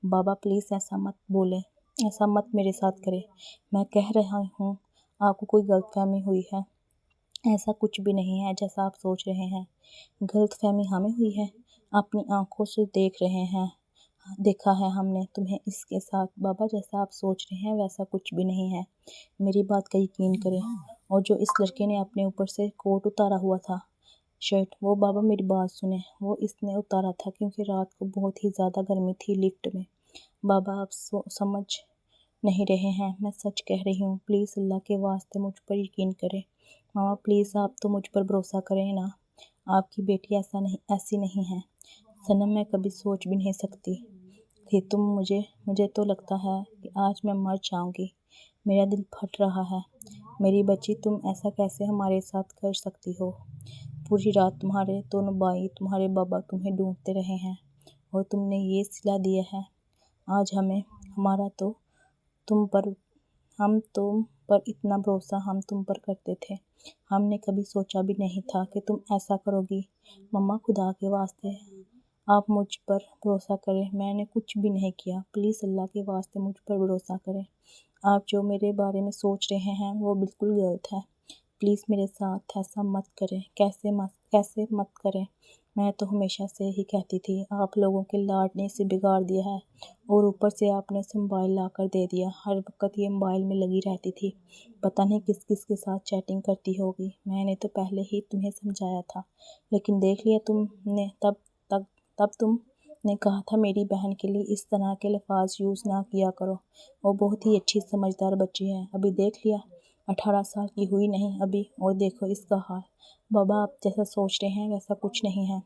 بابا پلیز ایسا مت بولیں، ایسا مت میرے ساتھ کریں۔ میں کہہ رہا ہوں آپ کو کوئی غلط فہمی ہوئی ہے، ایسا کچھ بھی نہیں ہے جیسا آپ سوچ رہے ہیں۔ غلط فہمی ہمیں ہوئی ہے، اپنی آنکھوں سے دیکھ رہے ہیں، دیکھا ہے ہم نے تمہیں اس کے ساتھ۔ بابا جیسا آپ سوچ رہے ہیں ویسا کچھ بھی نہیں ہے، میری بات کا یقین کریں۔ اور جو اس لڑکے نے اپنے اوپر سے کوٹ اتارا ہوا تھا، شرٹ، وہ بابا میری بات سنیں، وہ اس نے اتارا تھا کیونکہ رات کو بہت ہی زیادہ گرمی تھی لفٹ میں۔ بابا آپ سمجھ نہیں رہے ہیں، میں سچ کہہ رہی ہوں، پلیز اللہ کے واسطے مجھ پر یقین کریں۔ ماما پلیز آپ تو مجھ پر بھروسہ کریں نا، آپ کی بیٹی ایسی نہیں ہے۔ صنم میں کبھی سوچ بھی نہیں سکتی تھی مجھے تو لگتا ہے کہ آج میں مر جاؤں گی، میرا دل پھٹ رہا ہے۔ میری بچی تم ایسا کیسے ہمارے ساتھ کر سکتی ہو؟ پوری رات تمہارے دونوں بھائی، تمہارے بابا تمہیں ڈھونڈتے رہے ہیں اور تم نے یہ صلہ دیا ہے آج ہمیں۔ ہم تم پر اتنا بھروسہ ہم تم پر کرتے تھے، ہم نے کبھی سوچا بھی نہیں تھا کہ تم ایسا کرو گی۔ مما خدا کے واسطے آپ مجھ پر بھروسہ کریں، میں نے کچھ بھی نہیں کیا، پلیز اللہ کے واسطے مجھ پر بھروسہ کریں۔ آپ جو میرے بارے میں سوچ رہے ہیں وہ بالکل غلط ہے، پلیز میرے ساتھ ایسا مت کریں، کیسے مت کریں۔ میں تو ہمیشہ سے ہی کہتی تھی آپ لوگوں کے لاڈ نے اسے بگاڑ دیا ہے، اور اوپر سے آپ نے اسے موبائل لا کر دے دیا، ہر وقت یہ موبائل میں لگی رہتی تھی، پتہ نہیں کس کس کے ساتھ چیٹنگ کرتی ہوگی۔ میں نے تو پہلے ہی تمہیں سمجھایا تھا، لیکن دیکھ لیا تم نے، تب تم نے کہا تھا میری بہن کے لیے اس طرح کے الفاظ یوز نہ کیا کرو، وہ بہت ہی اچھی سمجھدار بچی ہے۔ ابھی دیکھ لیا 18 سال کی ہوئی نہیں ابھی، اور دیکھو اس کا حال۔ بابا آپ جیسا سوچ رہے ہیں ویسا کچھ نہیں ہے۔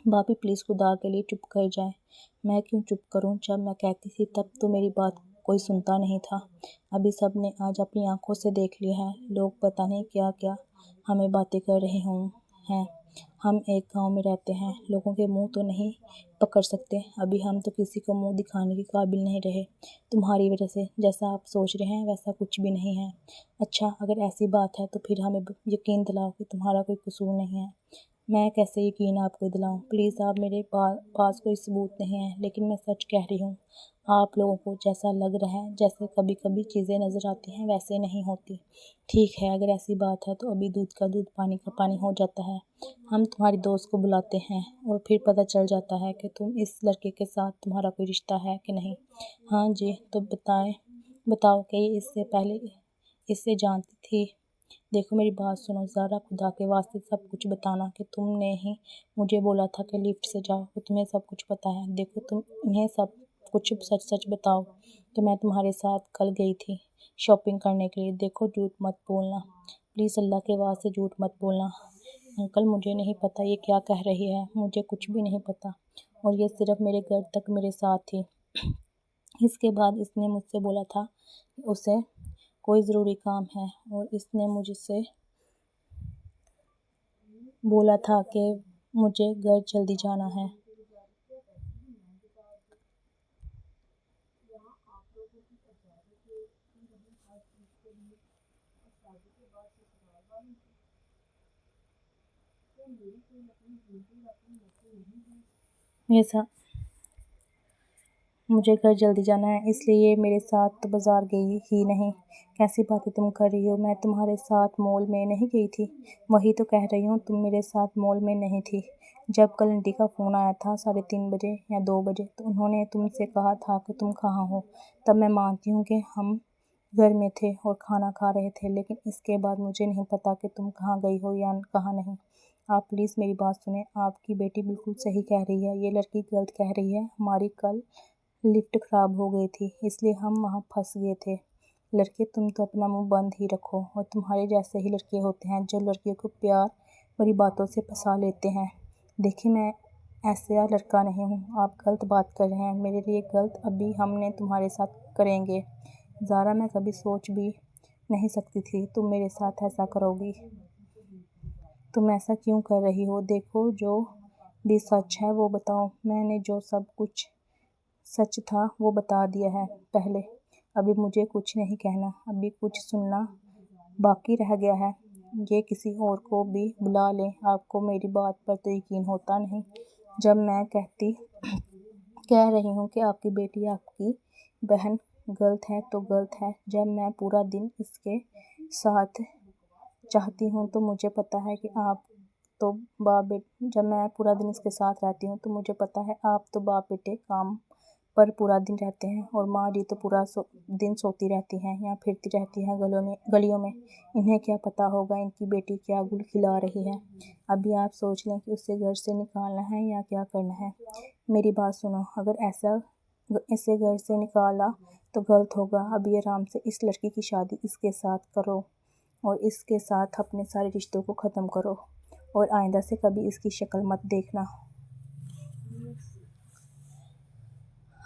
بھابھی پلیز خدا کے لیے چپ کر جائیں۔ میں کیوں چپ کروں؟ جب میں کہتی تھی تب تو میری بات کوئی سنتا نہیں تھا، ابھی سب نے آج اپنی آنکھوں سے دیکھ لیا ہے، لوگ پتہ نہیں کیا کیا ہمیں باتیں کر رہے ہیں۔ ہم ایک گاؤں میں رہتے ہیں، لوگوں کے منہ تو نہیں پکڑ سکتے، ابھی ہم تو کسی کو منہ دکھانے کے قابل نہیں رہے تمہاری وجہ سے۔ جیسا آپ سوچ رہے ہیں ویسا کچھ بھی نہیں ہے۔ اچھا اگر ایسی بات ہے تو پھر ہمیں یقین دلاؤ کہ تمہارا کوئی قصور نہیں ہے۔ میں کیسے یقین آپ کو دلاؤں؟ پلیز آپ، میرے پاس کوئی ثبوت نہیں ہے، لیکن میں سچ کہہ رہی ہوں، آپ لوگوں کو جیسا لگ رہا ہے، جیسے کبھی کبھی چیزیں نظر آتی ہیں ویسے نہیں ہوتی۔ ٹھیک ہے اگر ایسی بات ہے تو ابھی دودھ کا دودھ پانی کا پانی ہو جاتا ہے، ہم تمہاری دوست کو بلاتے ہیں اور پھر پتہ چل جاتا ہے کہ اس لڑکے کے ساتھ تمہارا کوئی رشتہ ہے کہ نہیں۔ ہاں جی تو بتاؤ کہ یہ اس سے پہلے اس سے جانتی تھی؟ دیکھو میری بات سنو زارا، خدا کے واسطے سب کچھ بتانا کہ تم نے ہی مجھے بولا تھا کہ لفٹ سے جاؤ، تو تمہیں سب کچھ پتہ ہے۔ دیکھو تم انہیں سب کچھ سچ بتاؤ کہ میں تمہارے ساتھ کل گئی تھی شاپنگ کرنے کے لیے۔ دیکھو جھوٹ مت بولنا، پلیز اللہ کے واسطے جھوٹ مت بولنا، अंकल मुझे नहीं पता ये क्या कह रही है, मुझे कुछ भी नहीं पता, और ये सिर्फ मेरे घर तक मेरे साथ थी। इसके बाद इसने मुझसे बोला था कि उसे कोई ज़रूरी काम है, और इसने मुझसे बोला था कि मुझे घर जल्दी जाना है। ऐसा मुझे घर जल्दी जाना है, इसलिए ये मेरे साथ तो बाज़ार गई ही नहीं। कैसी बातें तुम कर रही हो, मैं तुम्हारे साथ मॉल में नहीं गई थी। वही तो कह रही हूँ, तुम मेरे साथ मॉल में नहीं थी। जब कल आंटी का फ़ोन आया था 3:30 बजे या 2 बजे, तो उन्होंने तुमसे कहा था कि तुम कहाँ हो। तब मैं मानती हूँ कि हम घर में थे और खाना खा रहे थे, लेकिन इसके बाद मुझे नहीं पता कि तुम कहाँ गई हो या कहाँ नहीं। आप प्लीज़ मेरी बात सुने, आपकी बेटी बिल्कुल सही कह रही है, ये लड़की गलत कह रही है। हमारी कल लिफ्ट ख़राब हो गई थी, इसलिए हम वहाँ फंस गए थे। लड़के तुम तो अपना मुंह बंद ही रखो, और तुम्हारे जैसे ही लड़के होते हैं जो लड़कियों को प्यार भरी बातों से फंसा लेते हैं। देखिए मैं ऐसा लड़का नहीं हूँ, आप गलत बात कर रहे हैं, मेरे लिए गलत अभी हमने तुम्हारे साथ करेंगे। ज़ारा मैं कभी सोच भी नहीं सकती थी तुम मेरे साथ ऐसा करोगी। तुम ऐसा क्यों कर रही हो? देखो जो भी सच है वो बताओ। मैंने जो सब कुछ सच था वो बता दिया है पहले, अभी मुझे कुछ नहीं कहना, अभी कुछ सुनना बाकी रह गया है। ये किसी और को भी बुला लें, आपको मेरी बात पर तो यकीन होता नहीं। जब मैं कह रही हूँ कि आपकी बेटी आपकी बहन गलत है तो गलत है। जब मैं पूरा दिन इसके साथ चाहती हूँ तो मुझे पता है कि आप तो जब मैं पूरा दिन इसके साथ रहती हूँ तो मुझे पता है आप तो बाप बेटे काम पर पूरा दिन रहते हैं, और माँ जी तो पूरा दिन सोती रहती हैं या फिरती रहती हैं गलियों में। इन्हें क्या पता होगा इनकी बेटी क्या गुल खिला रही है। अभी आप सोच लें कि उसे घर से निकालना है या क्या करना है। मेरी बात सुनो, अगर इसे घर से निकाला तो गलत होगा। अभी आराम से इस लड़की की शादी इसके साथ करो, और इसके साथ अपने सारे रिश्तों को ख़त्म करो, और आइंदा से कभी इसकी शक्ल मत देखना।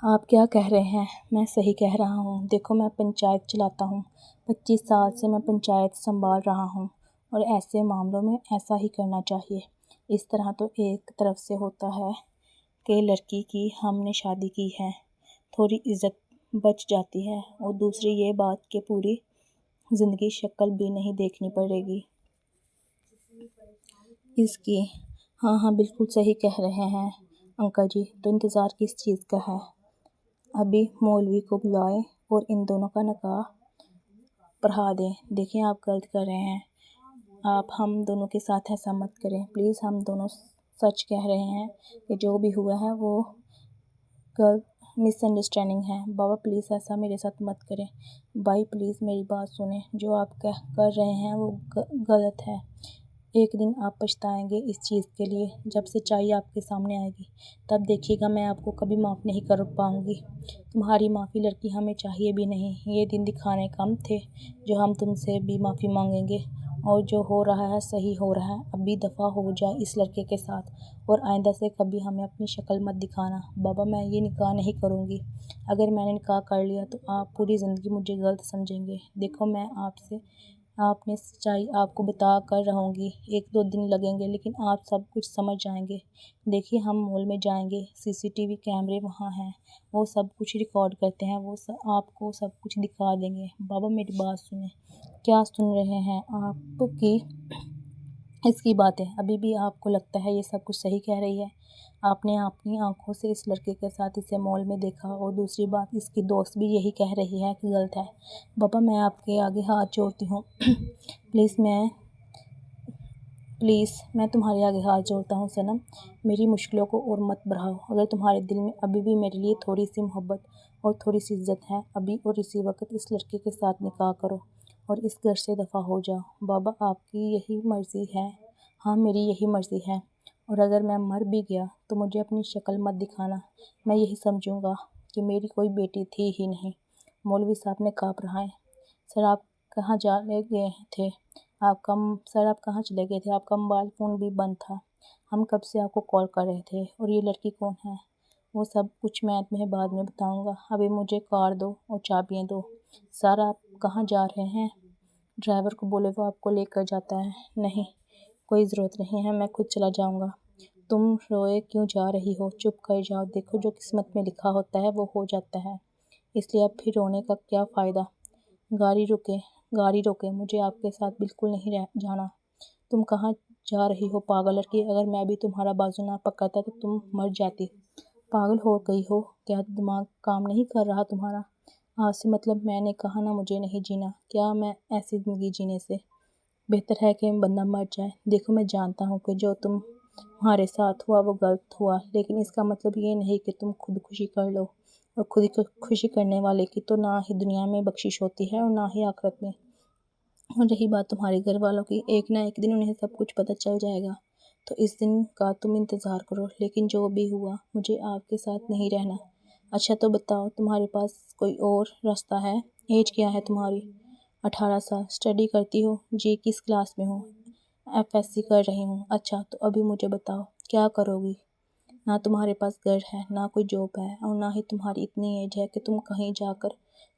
आप क्या कह रहे हैं? मैं सही कह रहा हूँ। देखो मैं पंचायत चलाता हूँ, 25 साल से मैं पंचायत संभाल रहा हूँ, और ऐसे मामलों में ऐसा ही करना चाहिए। इस तरह तो एक तरफ से होता है कि लड़की की हमने शादी की है, थोड़ी इज्जत बच जाती है, और दूसरी ये बात कि पूरी ज़िंदगी शक्ल भी नहीं देखनी पड़ेगी इसकी। हाँ हाँ बिल्कुल सही कह रहे हैं अंकल जी, तो इंतज़ार किस चीज़ का है? अभी मौलवी को बुलाएं और इन दोनों का निकाह पढ़ा दें। देखिए आप गलत कर रहे हैं, आप हम दोनों के साथ ऐसा मत करें प्लीज़। हम दोनों सच कह रहे हैं कि जो भी हुआ है वो गलत मिसअंडरस्टैंडिंग है। बाबा प्लीज़ ऐसा मेरे साथ मत करें। भाई प्लीज़ मेरी बात सुनें, जो आप कर रहे हैं वो गलत है। एक दिन आप पछताएंगे इस चीज़ के लिए, जब सच्चाई आपके सामने आएगी तब देखिएगा मैं आपको कभी माफ़ नहीं कर पाऊँगी। तुम्हारी माफ़ी लड़की हमें चाहिए भी नहीं, ये दिन दिखाने कम थे जो हम तुमसे भी माफ़ी मांगेंगे। और जो हो रहा है सही हो रहा है, अभी दफ़ा हो जाए इस लड़के के साथ, और आइंदा से कभी हमें अपनी शक्ल मत दिखाना। बाबा मैं ये निकाह नहीं करूँगी, अगर मैंने निकाह कर लिया तो आप पूरी ज़िंदगी मुझे गलत समझेंगे। देखो मैं आपने सच्चाई आपको बता कर रहूँगी, 1-2 दिन लगेंगे लेकिन आप सब कुछ समझ जाएंगे। देखिए हम मॉल में जाएंगे, सीसीटीवी कैमरे वहाँ हैं, वो सब कुछ रिकॉर्ड करते हैं, आपको सब कुछ दिखा देंगे। बाबा मेरी बात सुने। क्या सुन रहे हैं आपकी इसकी बातें? अभी भी आपको लगता है ये सब कुछ सही कह रही है? आपने अपनी आंखों से इस लड़के के साथ इसे मॉल में देखा, और दूसरी बात इसकी दोस्त भी यही कह रही है कि गलत है। बाबा मैं आपके आगे हाथ जोड़ती हूँ प्लीज़ मैं तुम्हारे आगे हाथ जोड़ता हूँ सनम, मेरी मुश्किलों को और मत बढ़ाओ। अगर तुम्हारे दिल में अभी भी मेरे लिए थोड़ी सी मोहब्बत और थोड़ी सी इज्जत है, अभी और इसी वक्त इस लड़के के साथ निकाह करो और इस घर से दफ़ा हो जाओ। बाबा आपकी यही मर्ज़ी है? हाँ मेरी यही मर्ज़ी है, और अगर मैं मर भी गया तो मुझे अपनी शक्ल मत दिखाना, मैं यही समझूंगा कि मेरी कोई बेटी थी ही नहीं। मौलवी साहब ने काँप रहा है। सर आप कहाँ जा गए थे? सर आप कहाँ चले गए थे? आपका मोबाइल फ़ोन भी बंद था। हम कब से आपको कॉल कर रहे थे। और ये लड़की कौन है? वो सब कुछ मैं तुम्हें बाद में बताऊंगा। अभी मुझे कार दो और चाबियाँ दो। सर आप कहाँ जा रहे हैं? ड्राइवर को बोले वो आपको लेकर जाता है। नहीं, कोई ज़रूरत नहीं है, मैं खुद चला जाऊंगा। तुम रोए क्यों जा रही हो? चुप कर जाओ। देखो जो किस्मत में लिखा होता है वो हो जाता है, इसलिए अब फिर रोने का क्या फ़ायदा। गाड़ी रोके, मुझे आपके साथ बिल्कुल नहीं जाना। तुम कहाँ जा रही हो पागल लड़की? अगर मैं भी तुम्हारा बाजू ना पकड़ता तो तुम मर जाती। पागल हो गई हो क्या? दिमाग काम नहीं कर रहा तुम्हारा? आज से मतलब मैंने कहा ना मुझे नहीं जीना। क्या मैं ऐसी ज़िंदगी जीने से बेहतर है कि बंदा मर जाए। देखो मैं जानता हूँ कि जो तुम्हारे साथ हुआ वो गलत हुआ, लेकिन इसका मतलब ये नहीं कि तुम खुदकुशी कर लो। और खुदकुशी करने वाले की तो ना ही दुनिया में बख्शिश होती है और ना ही आखिरत में। और रही बात तुम्हारे घर वालों की, एक ना एक दिन उन्हें सब कुछ पता चल जाएगा, तो इस दिन का तुम इंतज़ार करो। लेकिन जो भी हुआ, मुझे आपके साथ नहीं रहना। अच्छा तो बताओ, तुम्हारे पास कोई और रास्ता है? एज क्या है तुम्हारी? 18 साल। स्टडी करती हो? जी। किस क्लास में हो? FSC कर रही हूँ। अच्छा तो अभी मुझे बताओ क्या करोगी? ना तुम्हारे पास घर है, ना कोई जॉब है, और ना ही तुम्हारी इतनी एज है कि तुम कहीं जाकर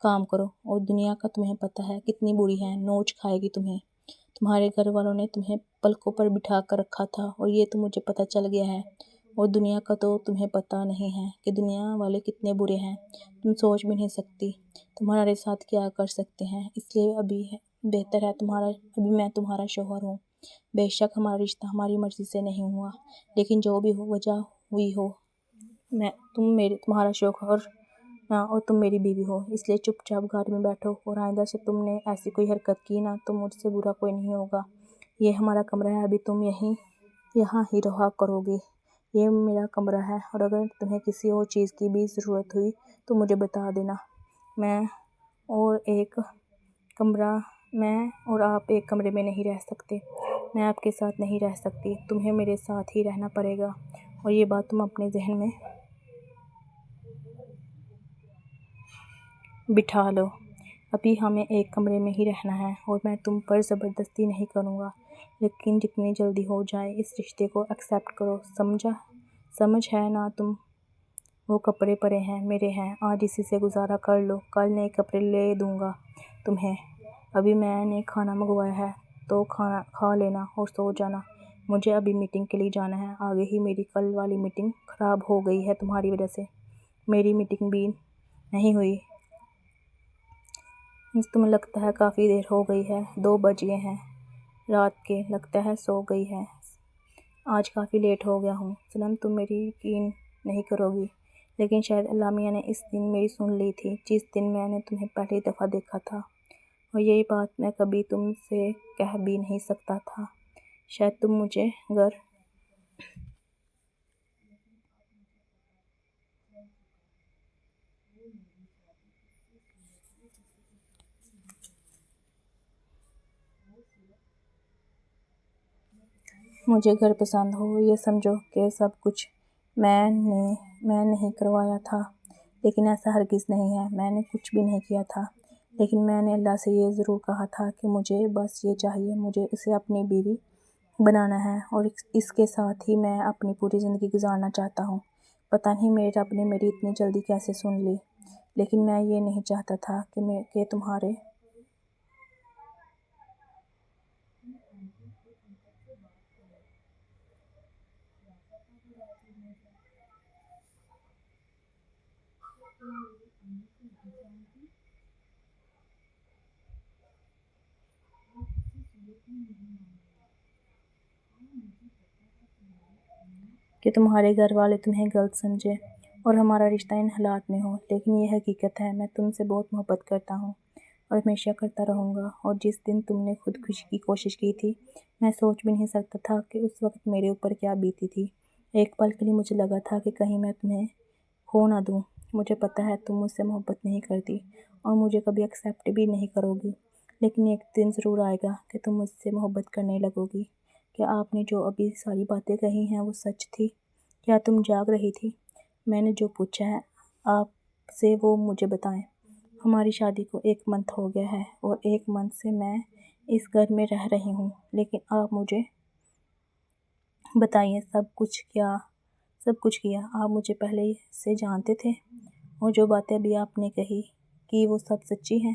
काम करो। और दुनिया का तुम्हें पता है कितनी बुरी है, नोच खाएगी तुम्हें। तुम्हारे घर वालों ने तुम्हें पलकों पर बिठा कर रखा था और ये तो मुझे पता चल गया है। और दुनिया का तो तुम्हें पता नहीं है कि दुनिया वाले कितने बुरे हैं, तुम सोच भी नहीं सकती तुम्हारे साथ क्या कर सकते हैं। इसलिए बेहतर है अभी मैं तुम्हारा शौहर हूँ। बेशक हमारा रिश्ता हमारी मर्ज़ी से नहीं हुआ, लेकिन जो भी हो वजह हुई हो, तुम्हारा शौहर ना और तुम मेरी बीवी हो। इसलिए चुपचाप गाड़ी में बैठो और आइंदा से तुमने ऐसी कोई हरकत की ना तो मुझसे बुरा कोई नहीं होगा। ये हमारा कमरा है, अभी तुम यहाँ ही रहा करोगे। ये मेरा कमरा है और अगर तुम्हें किसी और चीज़ की भी ज़रूरत हुई तो मुझे बता देना। मैं और आप एक कमरे में नहीं रह सकते। मैं आपके साथ नहीं रह सकती, तुम्हें मेरे साथ ही रहना पड़ेगा। और ये बात तुम अपने जहन में बिठा लो। अभी हमें एक कमरे में ही रहना है और मैं तुम पर ज़बरदस्ती नहीं करूँगा, लेकिन जितनी जल्दी हो जाए इस रिश्ते को एक्सेप्ट करो। समझ है ना तुम? वो कपड़े पड़े हैं, मेरे हैं, आज इसी से गुजारा कर लो, कल नए कपड़े ले दूँगा तुम्हें। अभी मैंने खाना मंगवाया है तो खाना खा लेना और सो जाना। मुझे अभी मीटिंग के लिए जाना है। आगे ही मेरी कल वाली मीटिंग ख़राब हो गई है तुम्हारी वजह से। मेरी मीटिंग भी नहीं हुई। तुम्हें लगता है काफ़ी देर हो गई है, 2 बज गए हैं रात के, लगता है सो गई है। आज काफ़ी लेट हो गया हूँ। सनम तुम मेरी यकीन नहीं करोगी, लेकिन शायद अल्लाह मियाँ ने इस दिन मेरी सुन ली थी, जिस दिन मैंने तुम्हें पहली दफ़ा देखा था। और यही बात मैं कभी तुमसे कह भी नहीं सकता था। शायद तुम मुझे घर पसंद हो। ये समझो कि सब कुछ मैं नहीं करवाया था, लेकिन ऐसा हरगिज़ नहीं है। मैंने कुछ भी नहीं किया था, लेकिन मैंने अल्लाह से ये ज़रूर कहा था कि मुझे बस ये चाहिए, मुझे उसे अपनी बीवी बनाना है और इसके साथ ही मैं अपनी पूरी ज़िंदगी गुजारना चाहता हूँ। पता नहीं मेरे रब ने मेरी इतनी जल्दी कैसे सुन ली, लेकिन मैं ये नहीं चाहता था कि तुम्हारे घर वाले तुम्हें गलत समझे और हमारा रिश्ता इन हालात में हो। लेकिन ये हकीकत है, मैं तुमसे बहुत मोहब्बत करता हूँ और हमेशा करता रहूँगा। और जिस दिन तुमने खुदकुशी की कोशिश की थी, मैं सोच भी नहीं सकता था कि उस वक्त मेरे ऊपर क्या बीती थी। एक पल के लिए मुझे लगा था कि कहीं मैं तुम्हें खो ना दूँ। मुझे पता है तुम मुझसे मोहब्बत नहीं करती और मुझे कभी एक्सेप्ट भी नहीं करोगी, लेकिन एक दिन ज़रूर आएगा कि तुम मुझसे मोहब्बत करने लगोगी। क्या आपने जो अभी सारी बातें कही हैं वो सच थी? क्या तुम जाग रही थी? मैंने जो पूछा है आपसे वो मुझे बताएं। हमारी शादी को 1 मंथ हो गया है और 1 मंथ से मैं اس گھر میں رہ رہی ہوں، لیکن آپ مجھے بتائیے سب کچھ کیا آپ مجھے پہلے سے جانتے تھے، اور جو باتیں ابھی آپ نے کہی کہ وہ سب سچی ہیں؟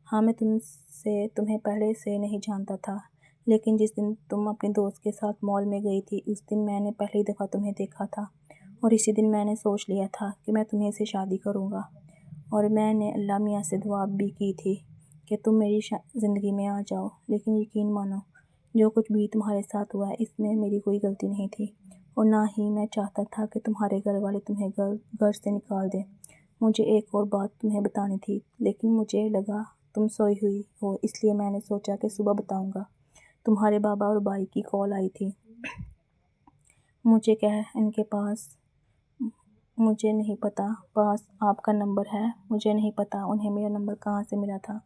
ہاں، میں تمہیں پہلے سے نہیں جانتا تھا، لیکن جس دن تم اپنے دوست کے ساتھ مال میں گئی تھی اس دن میں نے پہلی دفعہ تمہیں دیکھا تھا، اور اسی دن میں نے سوچ لیا تھا کہ میں تمہیں سے شادی کروں گا، اور میں نے اللہ میاں سے دعا بھی کی تھی کہ تم میری زندگی میں آ جاؤ، لیکن یقین مانو جو کچھ بھی تمہارے ساتھ ہوا ہے اس میں میری کوئی غلطی نہیں تھی، اور نہ ہی میں چاہتا تھا کہ تمہارے گھر والے تمہیں گھر سے نکال دیں۔ مجھے ایک اور بات تمہیں بتانی تھی، لیکن مجھے لگا تم سوئی ہوئی ہو، اس لیے میں نے سوچا کہ صبح بتاؤں گا۔ تمہارے بابا اور بھائی کی کال آئی تھی مجھے کہ ان کے پاس مجھے نہیں پتا پاس آپ کا نمبر ہے، مجھے نہیں پتا انہیں میرا نمبر کہاں سے ملا تھا،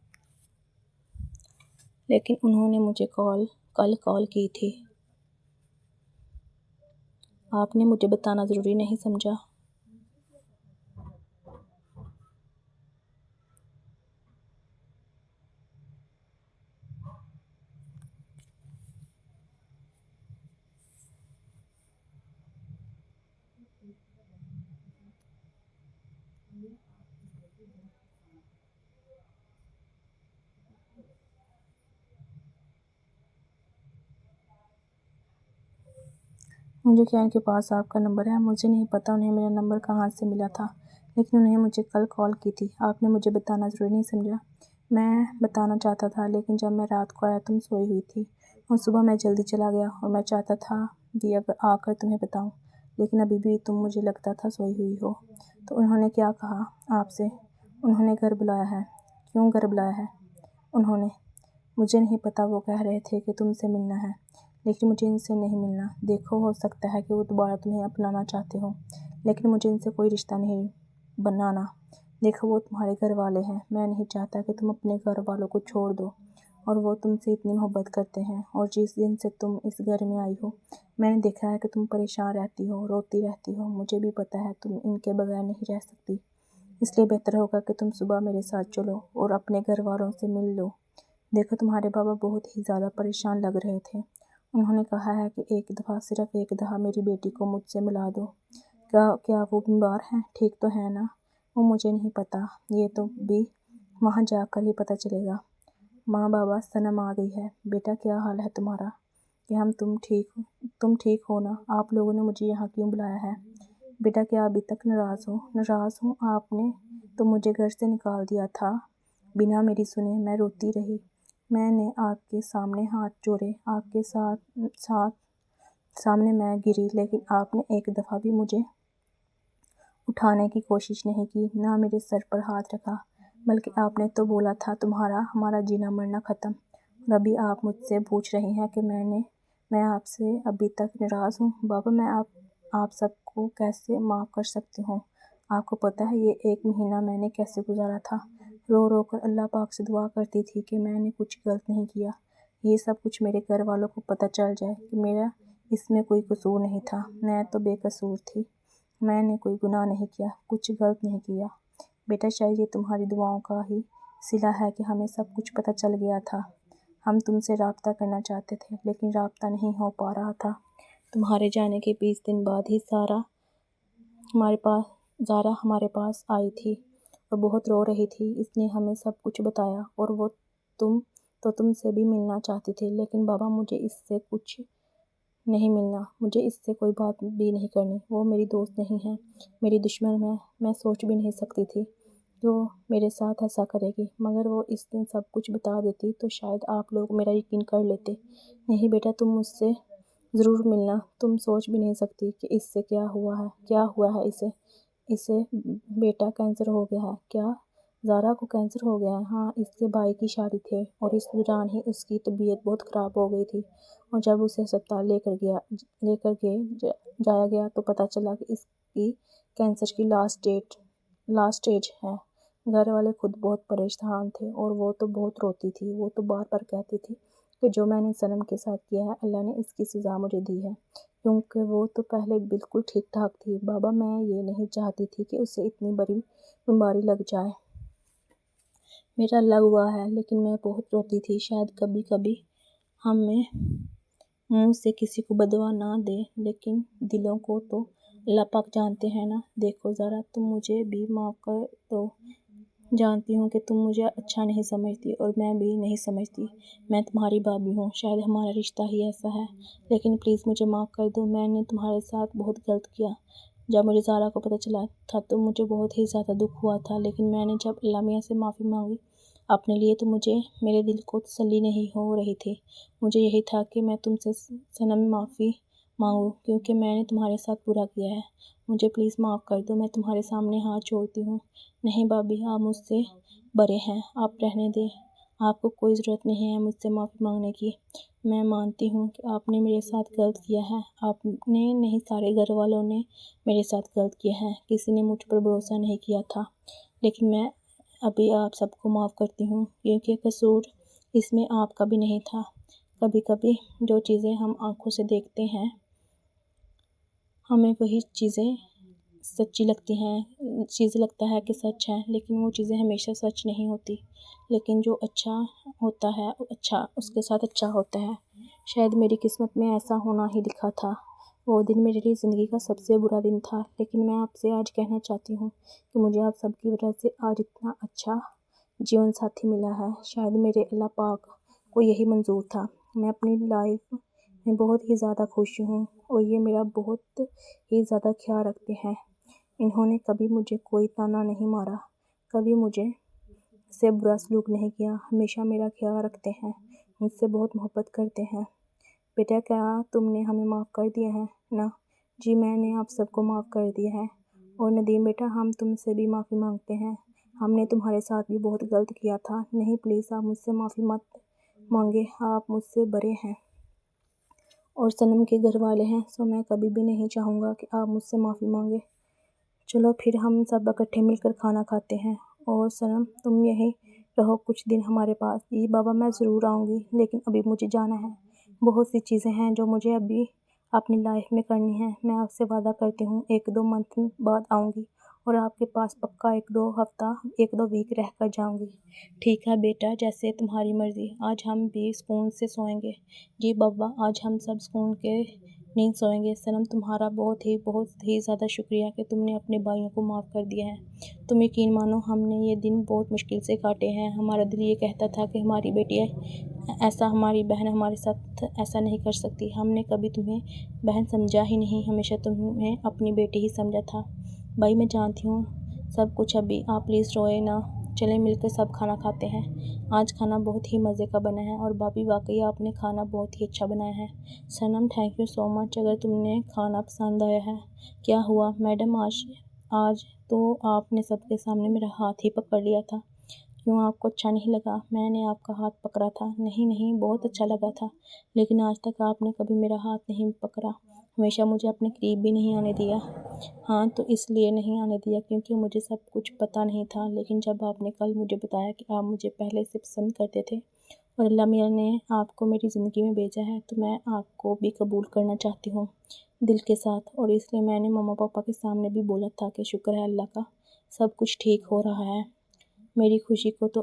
لیکن انہوں نے مجھے کل کال کی تھی۔ آپ نے مجھے بتانا ضروری نہیں سمجھا؟ مجھے کیا ان کے پاس آپ کا نمبر ہے؟ مجھے نہیں پتا انہیں میرا نمبر کہاں سے ملا تھا، لیکن انہیں مجھے کل کال کی تھی۔ آپ نے مجھے بتانا ضروری نہیں سمجھا؟ میں بتانا چاہتا تھا، لیکن جب میں رات کو آیا تم سوئی ہوئی تھی، اور صبح میں جلدی چلا گیا، اور میں چاہتا تھا بھی آ کر تمہیں بتاؤں، لیکن ابھی بھی تم مجھے لگتا تھا سوئی ہوئی ہو۔ تو انہوں نے کیا کہا آپ سے؟ انہوں نے گھر بلایا ہے۔ کیوں گھر بلایا ہے انہوں نے؟ مجھے نہیں پتا، وہ کہہ رہے تھے کہ تم سے ملنا ہے، لیکن مجھے ان سے نہیں ملنا۔ دیکھو، ہو سکتا ہے کہ وہ دوبارہ تمہیں اپنانا چاہتے ہوں، لیکن مجھے ان سے کوئی رشتہ نہیں بنانا۔ دیکھو، وہ تمہارے گھر والے ہیں، میں نہیں چاہتا کہ تم اپنے گھر والوں کو چھوڑ دو، اور وہ تم سے اتنی محبت کرتے ہیں، اور جس دن سے تم اس گھر میں آئی ہو میں نے دیکھا ہے کہ تم پریشان رہتی ہو، روتی رہتی ہو۔ مجھے بھی پتا ہے تم ان کے بغیر نہیں رہ سکتی، اس لیے بہتر ہوگا کہ تم صبح میرے ساتھ چلو اور اپنے گھر والوں سے مل لو۔ دیکھو، تمہارے بابا بہت ہی زیادہ پریشان لگ رہے تھے۔ انہوں نے کہا ہے کہ صرف ایک دفعہ میری بیٹی کو مجھ سے ملا دو۔ کیا وہ بیمار ہیں؟ ٹھیک تو ہے نا؟ وہ مجھے نہیں پتا، یہ تو بھی وہاں جا کر ہی پتا چلے گا۔ ماں، بابا، سنم آ گئی ہے۔ بیٹا، کیا حال ہے تمہارا؟ کہ تم ٹھیک ہو نا؟ آپ لوگوں نے مجھے یہاں کیوں بلایا ہے؟ بیٹا، کیا ابھی تک ناراض ہو؟ ناراض ہوں؟ آپ نے تو مجھے گھر سے نکال دیا تھا بنا میری سنے۔ میں روتی رہی، میں نے آپ کے سامنے ہاتھ جوڑے، آپ کے سامنے میں گری، لیکن آپ نے ایک دفعہ بھی مجھے اٹھانے کی کوشش نہیں کی، نہ میرے سر پر ہاتھ رکھا، بلکہ آپ نے تو بولا تھا ہمارا جینا مرنا ختم، اور ابھی آپ مجھ سے پوچھ رہے ہیں کہ میں آپ سے ابھی تک ناراض ہوں۔ بابا، میں آپ سب کو کیسے معاف کر سکتی ہوں؟ آپ کو پتہ ہے یہ 1 مہینہ میں نے کیسے گزارا تھا؟ رو رو کر اللہ پاک سے دعا کرتی تھی کہ میں نے کچھ غلط نہیں کیا، یہ سب کچھ میرے گھر والوں کو پتہ چل جائے کہ میرا اس میں کوئی قصور نہیں تھا، میں تو بے قصور تھی، میں نے کوئی گناہ نہیں کیا، کچھ غلط نہیں کیا۔ بیٹا، شاید یہ تمہاری دعاؤں کا ہی صلہ ہے کہ ہمیں سب کچھ پتہ چل گیا تھا۔ ہم تم سے رابطہ کرنا چاہتے تھے، لیکن رابطہ نہیں ہو پا رہا تھا۔ تمہارے جانے کے 20 دن بعد ہی زارا ہمارے پاس آئی تھی اور بہت رو رہی تھی۔ اس نے ہمیں سب کچھ بتایا، اور وہ تم سے بھی ملنا چاہتی تھی، لیکن بابا مجھے اس سے کچھ نہیں ملنا، مجھے اس سے کوئی بات بھی نہیں کرنی۔ وہ میری دوست نہیں ہے، میری دشمن ہے۔ میں سوچ بھی نہیں سکتی تھی کہ وہ میرے ساتھ ایسا کرے گی، مگر وہ اس دن سب کچھ بتا دیتی تو شاید آپ لوگ میرا یقین کر لیتے۔ نہیں بیٹا، تم مجھ سے ضرور ملنا۔ تم سوچ بھی نہیں سکتی کہ اس سے کیا ہوا ہے اسے بیٹا کینسر ہو گیا ہے۔ کیا زارا کو کینسر ہو گیا ہے؟ ہاں، اس کے بھائی کی شادی تھی، اور اس دوران ہی اس کی طبیعت بہت خراب ہو گئی تھی، اور جب اسے ہسپتال لے کر جایا گیا تو پتہ چلا کہ اس کی کینسر کی لاسٹ سٹیج ہے۔ گھر والے خود بہت پریشان تھے، اور وہ تو بہت روتی تھی۔ وہ تو بار بار کہتی تھی کہ جو میں نے سنم کے ساتھ کیا ہے اللہ نے اس کی سزا مجھے دی ہے، کیونکہ وہ تو پہلے بالکل ٹھیک ٹھاک تھی۔ بابا، میں یہ نہیں چاہتی تھی کہ اسے اتنی بڑی بیماری لگ جائے۔ میرا لگ ہوا ہے، لیکن میں بہت روتی تھی۔ شاید کبھی کبھی ہمیں منہ سے کسی کو بددعا نہ دے، لیکن دلوں کو تو اللہ پاک جانتے ہیں نا۔ دیکھو ذرا، تم مجھے بھی معاف کر دو۔ جانتی ہوں کہ تم مجھے اچھا نہیں سمجھتی اور میں بھی نہیں سمجھتی۔ میں تمہاری بھابھی ہوں، شاید ہمارا رشتہ ہی ایسا ہے، لیکن پلیز مجھے معاف کر دو۔ میں نے تمہارے ساتھ بہت غلط کیا۔ جب مجھے زارا کو پتہ چلا تھا تو مجھے بہت ہی زیادہ دکھ ہوا تھا، لیکن میں نے جب اللہ میاں سے معافی مانگی اپنے لیے تو مجھے میرے دل کو تسلی نہیں ہو رہی تھی۔ مجھے یہی تھا کہ میں تم سے صنم معافی مانگوں، کیونکہ میں نے تمہارے ساتھ برا کیا ہے۔ مجھے پلیز معاف کر دو، میں تمہارے سامنے ہاتھ جوڑتی ہوں۔ نہیں بھابھی، آپ مجھ سے بڑے ہیں، آپ رہنے دیں۔ آپ کو کوئی ضرورت نہیں ہے مجھ سے معافی مانگنے کی۔ میں مانتی ہوں کہ آپ نے میرے ساتھ غلط کیا ہے۔ آپ نے نہیں، سارے گھر والوں نے میرے ساتھ غلط کیا ہے۔ کسی نے مجھ پر بھروسہ نہیں کیا تھا، لیکن میں ابھی آپ سب کو معاف کرتی ہوں، کیونکہ قصور اس میں آپ کا بھی نہیں تھا۔ کبھی کبھی جو چیزیں ہم آنکھوں سے دیکھتے ہیں ہمیں وہی چیزیں سچی لگتی ہیں، چیزیں لگتا ہے کہ سچ ہے، لیکن وہ چیزیں ہمیشہ سچ نہیں ہوتی۔ لیکن جو اچھا ہوتا ہے اچھا اس کے ساتھ اچھا ہوتا ہے۔ شاید میری قسمت میں ایسا ہونا ہی لکھا تھا۔ وہ دن میرے لیے زندگی کا سب سے برا دن تھا، لیکن میں آپ سے آج کہنا چاہتی ہوں کہ مجھے آپ سب کی وجہ سے آج اتنا اچھا جیون ساتھی ملا ہے۔ شاید میرے اللہ پاک کو یہی منظور تھا۔ میں اپنی لائف میں بہت ہی زیادہ خوش ہوں اور یہ میرا بہت ہی زیادہ خیال رکھتے ہیں۔ انہوں نے کبھی مجھے کوئی طعنہ نہیں مارا، کبھی مجھے سے برا سلوک نہیں کیا، ہمیشہ میرا خیال رکھتے ہیں، مجھ سے بہت محبت کرتے ہیں۔ بیٹا، کیا تم نے ہمیں معاف کر دیا ہے نا؟ جی، میں نے آپ سب کو معاف کر دیا ہے۔ اور ندیم بیٹا، ہم تم سے بھی معافی مانگتے ہیں، ہم نے تمہارے ساتھ بھی بہت غلط کیا تھا۔ نہیں پلیز، آپ مجھ سے معافی مت مانگے، آپ مجھ سے بڑے ہیں اور صنم کے گھر والے ہیں، سو میں کبھی بھی نہیں چاہوں گا کہ آپ مجھ سے معافی مانگے۔ چلو پھر ہم سب اکٹھے مل کر کھانا کھاتے ہیں۔ اور صنم، تم یہیں رہو کچھ دن ہمارے پاس۔ جی بابا، میں ضرور آؤں گی، لیکن ابھی مجھے جانا ہے۔ بہت سی چیزیں ہیں جو مجھے ابھی اپنی لائف میں کرنی ہیں۔ میں آپ سے وعدہ کرتی ہوں 1-2 منتھ بعد آؤں گی اور آپ کے پاس پکا 1-2 ہفتہ 1-2 ویک رہ کر جاؤں گی۔ ٹھیک ہے بیٹا، جیسے تمہاری مرضی۔ آج ہم بھی سکون سے سوئیں گے۔ جی بابا، آج ہم سب سکون کے نیند سوئیں گے۔ صنم، تمہارا بہت ہی زیادہ شکریہ کہ تم نے اپنے بھائیوں کو معاف کر دیا ہے۔ تم یقین مانو، ہم نے یہ دن بہت مشکل سے کاٹے ہیں۔ ہمارا دل یہ کہتا تھا کہ ہماری بیٹی ایسا، ہماری بہن ہمارے ساتھ ایسا نہیں کر سکتی۔ ہم نے کبھی تمہیں بہن سمجھا ہی نہیں، ہمیشہ تمہیں اپنی بیٹی ہی سمجھا تھا۔ بھائی، میں جانتی ہوں سب کچھ، ابھی آپ پلیز روئے نا۔ چلیں مل کر سب کھانا کھاتے ہیں۔ آج کھانا بہت ہی مزے کا بنا ہے اور بھابھی واقعی آپ نے کھانا بہت ہی اچھا بنایا ہے۔ صنم، تھینک یو سو مچ اگر تم نے کھانا پسند آیا ہے۔ کیا ہوا میڈم، آج تو آپ نے سب کے سامنے میرا ہاتھ ہی پکڑ لیا تھا، کیوں آپ کو اچھا نہیں لگا؟ میں نے آپ کا ہاتھ پکڑا تھا۔ نہیں، بہت اچھا لگا تھا، لیکن آج تک آپ نے کبھی میرا ہاتھ نہیں پکڑا، ہمیشہ مجھے اپنے قریب بھی نہیں آنے دیا۔ ہاں، تو اس لیے نہیں آنے دیا کیونکہ مجھے سب کچھ پتہ نہیں تھا، لیکن جب آپ نے کل مجھے بتایا کہ آپ مجھے پہلے سے پسند کرتے تھے اور اللہ میاں نے آپ کو میری زندگی میں بھیجا ہے، تو میں آپ کو بھی قبول کرنا چاہتی ہوں دل کے ساتھ۔ اور اس لیے میں نے مما پاپا کے سامنے بھی بولا تھا کہ شکر ہے اللہ کا، سب کچھ ٹھیک ہو رہا ہے۔ میری خوشی کی تو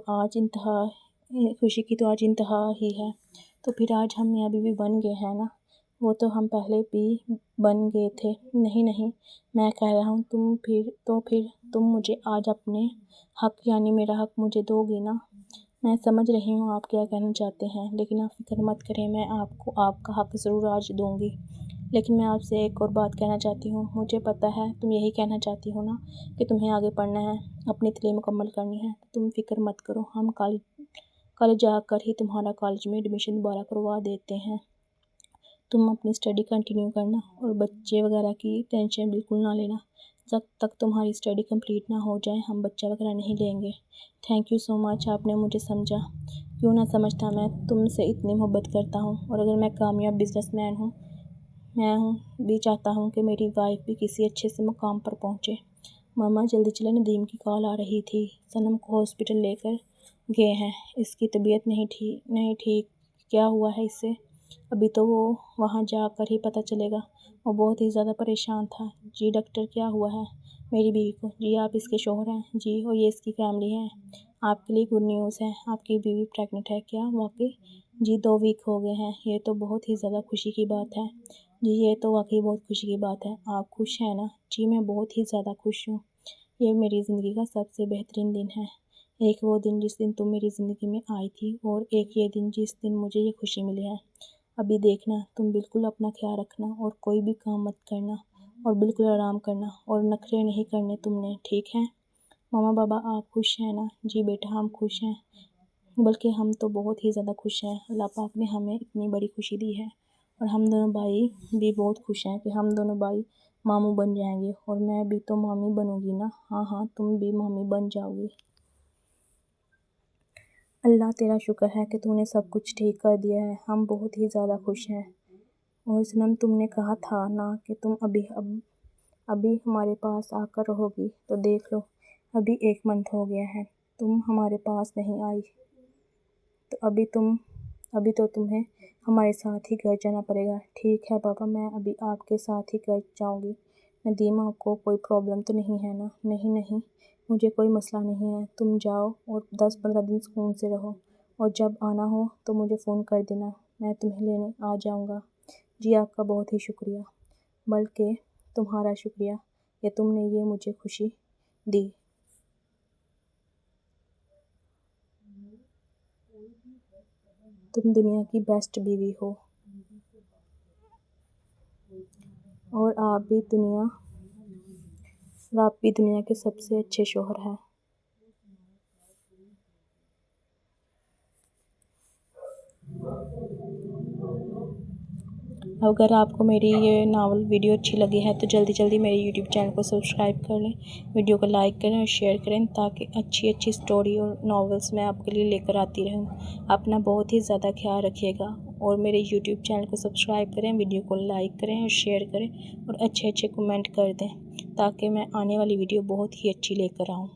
آج انتہا ہی ہے۔ تو پھر آج ہم میاں بیوی بن گئے ہیں نا؟ وہ تو ہم پہلے بھی بن گئے تھے۔ نہیں، میں کہہ رہا ہوں پھر تم مجھے آج اپنے حق یعنی میرا حق مجھے دو گی نا؟ میں سمجھ رہی ہوں آپ کیا کہنا چاہتے ہیں، لیکن آپ فکر مت کریں، میں آپ کو آپ کا حق ضرور آج دوں گی۔ لیکن میں آپ سے ایک اور بات کہنا چاہتی ہوں۔ مجھے پتہ ہے تم یہی کہنا چاہتی ہو نا کہ تمہیں آگے پڑھنا ہے، اپنی تعلیم مکمل کرنی ہے، تم فکر مت کرو، ہم کل جا کر ہی تمہارا کالج میں ایڈمیشن دوبارہ کروا دیتے ہیں۔ تم اپنی اسٹڈی کنٹینیو کرنا اور بچے وغیرہ کی ٹینشن بالکل نہ لینا۔ جب تک تمہاری اسٹڈی کمپلیٹ نہ ہو جائے ہم بچہ وغیرہ نہیں لیں گے۔ تھینک یو سو مچ، آپ نے مجھے سمجھا۔ کیوں نہ سمجھتا، میں تم سے اتنی محبت کرتا ہوں اور اگر میں کامیاب بزنس مین ہوں، میں بھی چاہتا ہوں کہ میری وائف بھی کسی اچھے سے مقام پر پہنچے۔ ماما جلدی چلیں، ندیم کی کال آ رہی تھی، صنم کو ہاسپٹل لے کر گئے ہیں، اس کی طبیعت نہیں ٹھیک، کیا ہوا ہے اسے؟ ابھی تو وہ وہاں جا کر ہی پتہ چلے گا، وہ بہت ہی زیادہ پریشان تھا۔ جی ڈاکٹر، کیا ہوا ہے میری بیوی کو؟ جی آپ اس کے شوہر ہیں؟ جی، اور یہ اس کی فیملی ہے۔ آپ کے لیے گڈ نیوز ہے، آپ کی بیوی پریگننٹ ہے۔ کیا واقعی؟ جی 2 ویک ہو گئے ہیں۔ یہ تو بہت ہی زیادہ خوشی کی بات ہے۔ جی یہ تو واقعی بہت خوشی کی بات ہے۔ آپ خوش ہیں نا؟ جی میں بہت ہی زیادہ خوش ہوں۔ یہ میری زندگی کا سب سے بہترین دن ہے۔ ایک وہ دن جس دن تم میری زندگی میں آئی تھی، اور ایک یہ دن جس دن مجھے یہ خوشی ملی ہے۔ ابھی دیکھنا، تم بالکل اپنا خیال رکھنا اور کوئی بھی کام مت کرنا، اور بالکل آرام کرنا، اور نخرے نہیں کرنے تم نے، ٹھیک ہے؟ ماما بابا آپ خوش ہیں نا؟ جی بیٹا ہم خوش ہیں، بلکہ ہم تو بہت ہی زیادہ خوش ہیں۔ اللہ پاک نے ہمیں اتنی بڑی خوشی دی ہے، اور ہم دونوں بھائی بھی بہت خوش ہیں کہ ہم دونوں بھائی ماموں بن جائیں گے، اور میں بھی تو مامی بنوں گی نا۔ ہاں تم بھی مامی بن جاؤ گی۔ اللہ تیرا شکر ہے کہ تو نے سب کچھ ٹھیک کر دیا ہے، ہم بہت ہی زیادہ خوش ہیں۔ اور سنم تم نے کہا تھا نا کہ تم ابھی ہمارے پاس آ کر رہو گی، تو دیکھ لو ابھی 1 منتھ ہو گیا ہے تم ہمارے پاس نہیں آئی، تو ابھی تو تمہیں ہمارے ساتھ ہی گھر جانا پڑے گا۔ ٹھیک ہے پاپا، میں ابھی آپ کے ساتھ ہی گھر جاؤں گی۔ ندیم آپ کو کوئی پرابلم تو نہیں ہے نا؟ نہیں مجھے کوئی مسئلہ نہیں ہے، تم جاؤ اور 10-15 دن سکون سے رہو، اور جب آنا ہو تو مجھے فون کر دینا، میں تمہیں لینے آ جاؤں گا۔ جی آپ کا بہت ہی شکریہ، بلکہ تمہارا شکریہ کہ تم نے یہ مجھے خوشی دی۔ تم دنیا کی بیسٹ بیوی ہو، اور آپ بھی دنیا کے سب سے اچھے شوہر ہیں۔ اگر آپ کو میری یہ ناول ویڈیو اچھی لگی ہے تو جلدی میرے یوٹیوب چینل کو سبسکرائب کر لیں، ویڈیو کو لائک کریں اور شیئر کریں، تاکہ اچھی سٹوری اور ناولز میں آپ کے لیے لے کر آتی رہوں۔ اپنا بہت ہی زیادہ خیال رکھیے گا، اور میرے یوٹیوب چینل کو سبسکرائب کریں، ویڈیو کو لائک کریں اور شیئر کریں، اور اچھے کمنٹ کر دیں، تاکہ میں آنے والی ویڈیو بہت ہی اچھی لے کر آؤں۔